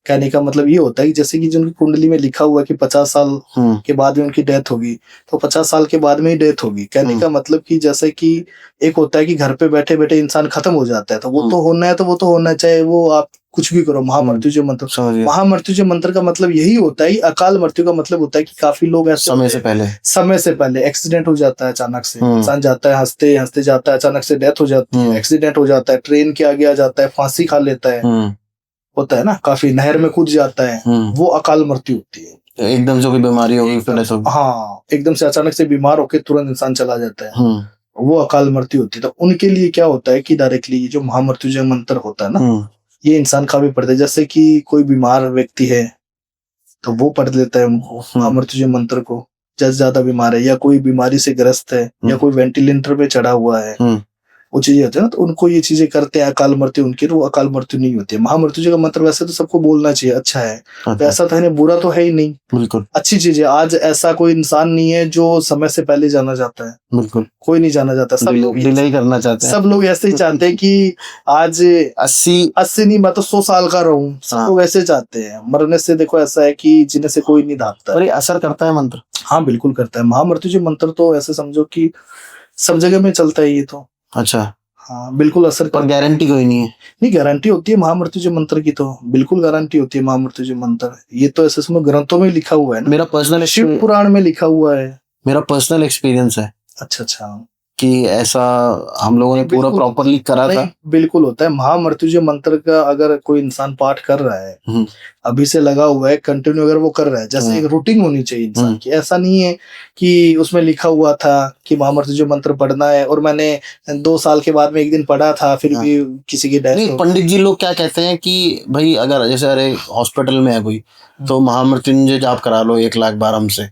कहने का मतलब ये होता है कि जैसे कि जिनकी कुंडली में लिखा हुआ है कि 50 साल के बाद में उनकी डेथ होगी, तो 50 साल के बाद में ही डेथ होगी। कहने का मतलब कि जैसे कि एक होता है कि घर पे बैठे बैठे इंसान खत्म हो जाता है, तो वो तो होना है, तो वो तो होना चाहे वो आप कुछ भी करो। महामृत्युंजय मंत्र का मतलब यही होता है। अकाल मृत्यु का मतलब होता है कि काफी लोग ऐसे समय से पहले एक्सीडेंट हो जाता है, अचानक से इंसान जाता है, हंसते हंसते जाता है, अचानक से डेथ हो जाती है, एक्सीडेंट हो जाता है, ट्रेन के आगे आ जाता है, फांसी खा लेता है, होता है ना, काफी नहर में कूद जाता है, वो अकाल मृत्यु होती है। एकदम से कोई बीमारी होगी, हाँ, एकदम से अचानक से बीमार होकर तुरंत इंसान चला जाता है, वो अकाल मृत्यु होती है। तो उनके लिए क्या होता है कि डायरेक्टली जो महामृत्युंजय मंत्र होता है ना, ये इंसान का भी पढ़ता है। जैसे कि कोई बीमार व्यक्ति है तो वो पढ़ लेता है उनको महामृत्युंजय मंत्र को, जैसे ज्यादा बीमार है या कोई बीमारी से ग्रस्त है या कोई वेंटिलेटर पे चढ़ा हुआ है, वो चीजें होती है ना, तो उनको ये चीजें करते हैं अकाल मृत्यु उनकी, वो अकाल मृत्यु नहीं होती है। महामृत्युंजय का मंत्र वैसे तो सबको बोलना चाहिए, अच्छा है, तो ऐसा तो है, बुरा तो है ही नहीं, बिल्कुल अच्छी चीज है। आज ऐसा कोई इंसान नहीं है जो समय से पहले जाना चाहता है, बिल्कुल कोई नहीं जाना चाहता, सब लोग डिले करना चाहते हैं, सब लोग ऐसे ही चाहते हैं कि आज 80 नहीं, मैं तो 100 साल का रहूं, सब लोग ऐसे चाहते हैं। मरने से देखो ऐसा है कि जिन्हें से कोई नहीं भागता। और ये असर करता है मंत्र? हाँ बिल्कुल करता है। महामृत्युंजय मंत्र तो ऐसे समझो कि सब जगह में चलता है ये तो। अच्छा, हाँ बिल्कुल असर, पर गारंटी कोई नहीं है? नहीं, गारंटी होती है महामृत्युंजय मंत्र की, तो बिल्कुल गारंटी होती है महामृत्युंजय मंत्र। ये तो ऐसे समझो ग्रंथों में लिखा हुआ है ना, मेरा पर्सनल शिव पुराण में लिखा हुआ है, मेरा पर्सनल एक्सपीरियंस है। अच्छा, कि ऐसा हम लोगों ने पूरा प्रॉपरली करा था। बिल्कुल होता है। महामृत्युंजय मंत्र का अगर कोई इंसान पाठ कर रहा है, अभी से लगा हुआ है, कंटिन्यू अगर वो कर रहा है, जैसे एक रूटीन होनी चाहिए इंसान की। ऐसा नहीं है कि उसमें लिखा हुआ था कि महामृत्युंजय मंत्र पढ़ना है और मैंने 2 साल के बाद में एक दिन पढ़ा था, फिर भी किसी की डेथ। पंडित जी लोग क्या कहते हैं कि भाई अगर जैसे अरे हॉस्पिटल में है कोई, तो महामृत्युंजय जाप करा लो 1 लाख बार हमसे,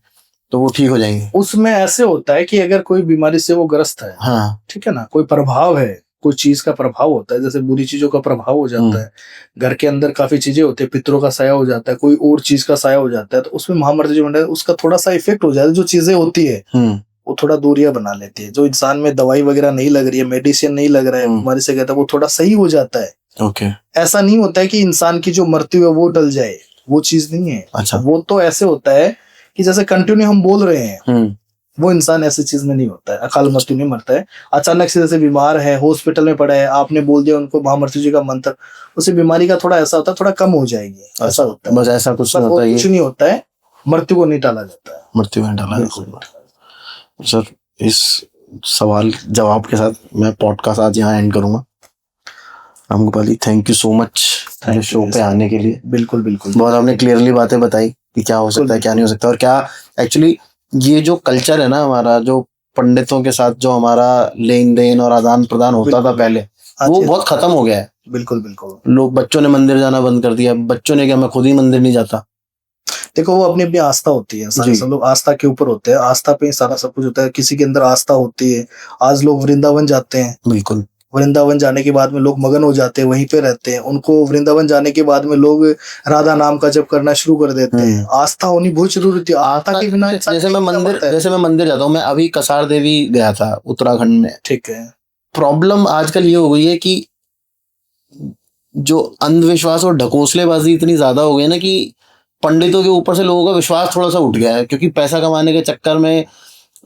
तो वो ठीक हो जाएंगे। उसमें ऐसे होता है कि अगर कोई बीमारी से वो ग्रस्त है, हाँ, ठीक है ना, कोई प्रभाव है, कोई चीज का प्रभाव होता है, जैसे बुरी चीजों का प्रभाव हो जाता है, घर के अंदर काफी चीजें होती है, पितरों का साया हो जाता है, कोई और चीज का साया हो जाता है, तो उसमें महामृत्युंजय मंत्र उसका थोड़ा सा इफेक्ट हो जाता है। जो चीजें होती है वो थोड़ा दूरियां बना लेती है। जो इंसान में दवाई वगैरह नहीं लग रही है, मेडिसिन नहीं लग रहा है, बीमारी से कहता है, वो थोड़ा सही हो जाता है। ओके, ऐसा नहीं होता है कि इंसान की जो मृत्यु है वो टल जाए, वो चीज नहीं है। अच्छा, वो तो ऐसे होता है कि जैसे कंटिन्यू हम बोल रहे हैं, वो इंसान ऐसी चीज में नहीं होता है, अकाल मृत्यु नहीं मरता है। अचानक से जैसे बीमार है, हॉस्पिटल में पड़ा है, आपने बोल दिया उनको महामृत्युंजय का मंत्र, उसे बीमारी का थोड़ा ऐसा होता है, थोड़ा कम हो जाएगी, ऐसा होता है। बस ऐसा कुछ नहीं होता है, मृत्यु को नहीं टाला जाता है, मृत्यु को नहीं टाला जाता। सर, इस सवाल जवाब के साथ मैं पॉडकास्ट आज यहाँ एंड करूंगा। Ramgopal ji, thank you so much show पे आने के लिए। बिल्कुल बिल्कुल, बहुत आपने क्लियरली बातें बताई कि क्या हो सकता है, क्या नहीं हो सकता, और क्या एक्चुअली ये जो कल्चर है ना हमारा, जो पंडितों के साथ जो हमारा लेन देन और आदान प्रदान होता था पहले, वो बहुत खत्म हो गया है। बिल्कुल बिल्कुल, लोग, बच्चों ने मंदिर जाना बंद कर दिया। बच्चों ने क्या, मैं खुद ही मंदिर नहीं जाता। देखो, वो अपनी अपनी आस्था होती है, सारे सब लोग आस्था के ऊपर होते हैं, आस्था पे सारा सब कुछ होता है। किसी के अंदर आस्था होती है, आज लोग वृंदावन जाते हैं, बिल्कुल, वृंदावन जाने के बाद में लोग मगन हो जाते हैं, वहीं पे रहते हैं। उनको वृंदावन जाने के बाद में लोग राधा नाम का जप करना शुरू कर देते हैं। आस्था होनी बहुत जरूरी थी, आस्था के बिना जैसे मैं मंदिर जाता हूँ, मैं अभी कसार देवी गया था उत्तराखंड में, ठीक है। प्रॉब्लम आजकल ये हो गई है कि जो अंधविश्वास और ढकोसलेबाजी इतनी ज्यादा हो गई ना कि पंडितों के ऊपर से लोगों का विश्वास थोड़ा सा उठ गया है, क्योंकि पैसा कमाने के चक्कर में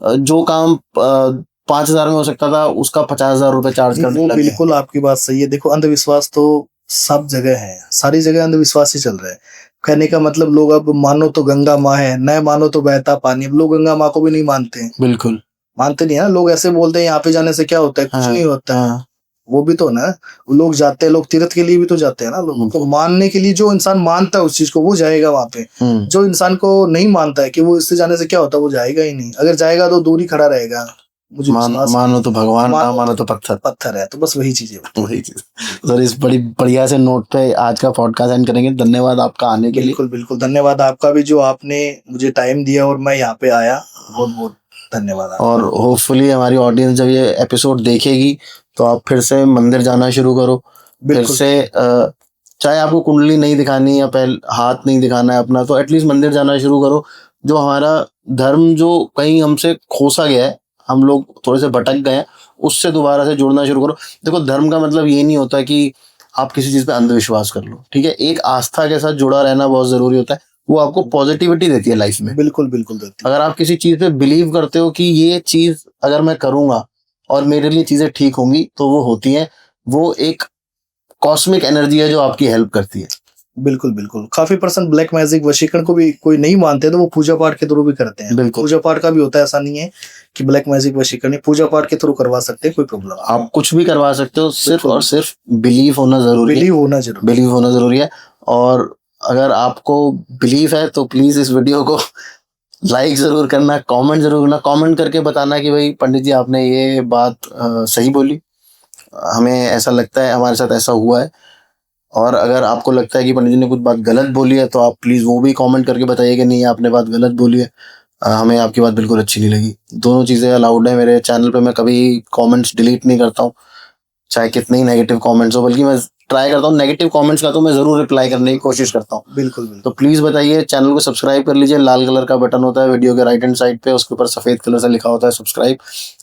जो काम 5,000 में हो सकता था उसका 50,000 रुपए चार्ज करने लगे। बिल्कुल आपकी बात सही है। देखो अंधविश्वास तो सब जगह है, सारी जगह अंधविश्वास ही चल रहा है। कहने का मतलब लोग अब मानो तो गंगा माँ है, न मानो तो बहता पानी। अब लोग गंगा माँ को भी नहीं मानते हैं, बिल्कुल मानते नहीं है ना। लोग ऐसे बोलते हैं यहाँ पे जाने से क्या होता है, कुछ नहीं होता है। वो भी तो ना, लोग जाते हैं, लोग तीर्थ के लिए भी तो जाते हैं ना। लोग तो मानने के लिए, जो इंसान मानता है उस चीज को वो जाएगा वहां पे। जो इंसान को नहीं मानता है कि वो इससे जाने से क्या होता है, वो जाएगा ही नहीं। अगर जाएगा तो दूर ही खड़ा रहेगा। मुझे मानो तो भगवान, ना मानो तो पत्थर है। तो बस वही चीज है, वही चीज। सर इस बड़ी बढ़िया से नोट पे आज का पॉडकास्ट एंड करेंगे। धन्यवाद आपका आने के लिए। बिल्कुल बिल्कुल धन्यवाद आपका भी, जो आपने मुझे टाइम दिया और मैं यहाँ पे आया। बहुत बहुत धन्यवाद। और होपफुली हमारी ऑडियंस जब ये एपिसोड देखेगी तो आप फिर से मंदिर जाना शुरू करो। फिर से चाहे आपको कुंडली नहीं दिखानी या पहले हाथ नहीं दिखाना है अपना, तो एटलीस्ट मंदिर जाना शुरू करो। जो हमारा धर्म जो कहीं हमसे खोसा गया है, हम लोग थोड़े से भटक गए हैं, उससे दोबारा से जुड़ना शुरू करो। देखो धर्म का मतलब ये नहीं होता कि आप किसी चीज पे अंधविश्वास कर लो, ठीक है। एक आस्था के साथ जुड़ा रहना बहुत जरूरी होता है, वो आपको पॉजिटिविटी देती है लाइफ में। बिल्कुल बिल्कुल देती है। अगर आप किसी चीज पे बिलीव करते हो कि ये चीज अगर मैं करूंगा और मेरे लिए चीजें ठीक होंगी, तो वो होती हैं। वो एक कॉस्मिक एनर्जी है जो आपकी हेल्प करती है। बिल्कुल बिल्कुल। काफी पर्सन ब्लैक मैजिक वशीकरण को भी कोई नहीं मानते तो वो पूजा पाठ के थ्रू भी करते हैं। पूजा पाठ का भी होता है, ऐसा नहीं है कि ब्लैक मैजिक वशीकरण, पूजा पाठ के थ्रू करवा सकते हैं, कोई प्रॉब्लम। आप कुछ भी करवा सकते हो, सिर्फ और सिर्फ बिलीव होना जरूरी है। बिलीव होना जरूरी है। और अगर आपको बिलीव है तो प्लीज इस वीडियो को लाइक जरूर करना, कमेंट जरूर करना। कमेंट करके बताना कि भाई पंडित जी आपने ये बात सही बोली, हमें ऐसा लगता है, हमारे साथ ऐसा हुआ है। और अगर आपको लगता है कि पंडित जी ने कुछ बात गलत बोली है, तो आप प्लीज वो भी कमेंट करके बताइए कि नहीं आपने बात गलत बोली है, हमें आपकी बात बिल्कुल अच्छी नहीं लगी। दोनों चीजें अलाउड है मेरे चैनल पे। मैं कभी कमेंट्स डिलीट नहीं करता हूँ, चाहे कितने ही नेगेटिव कमेंट्स हो, बल्कि मैं ट्राई करता हूँ नेगेटिव कमेंट्स का तो मैं जरूर रिप्लाई करने की कोशिश करता हूँ। बिल्कुल। तो प्लीज बताइए। चैनल को सब्सक्राइब कर लीजिए, लाल कलर का बटन होता है वीडियो के राइट हैंड साइड पे, उसके ऊपर सफेद कलर से लिखा होता है सब्सक्राइब।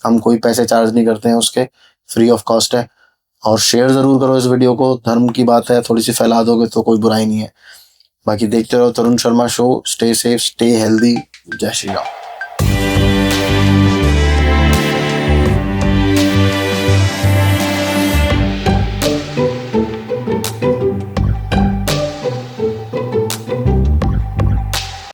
हम कोई पैसे चार्ज नहीं करते हैं उसके, फ्री ऑफ कॉस्ट है। और शेयर जरूर करो इस वीडियो को, धर्म की बात है, थोड़ी सी फैला दोगे तो कोई बुराई नहीं है। बाकी देखते रहो Tarun Sharma show. Stay safe, stay healthy. जय श्री राम।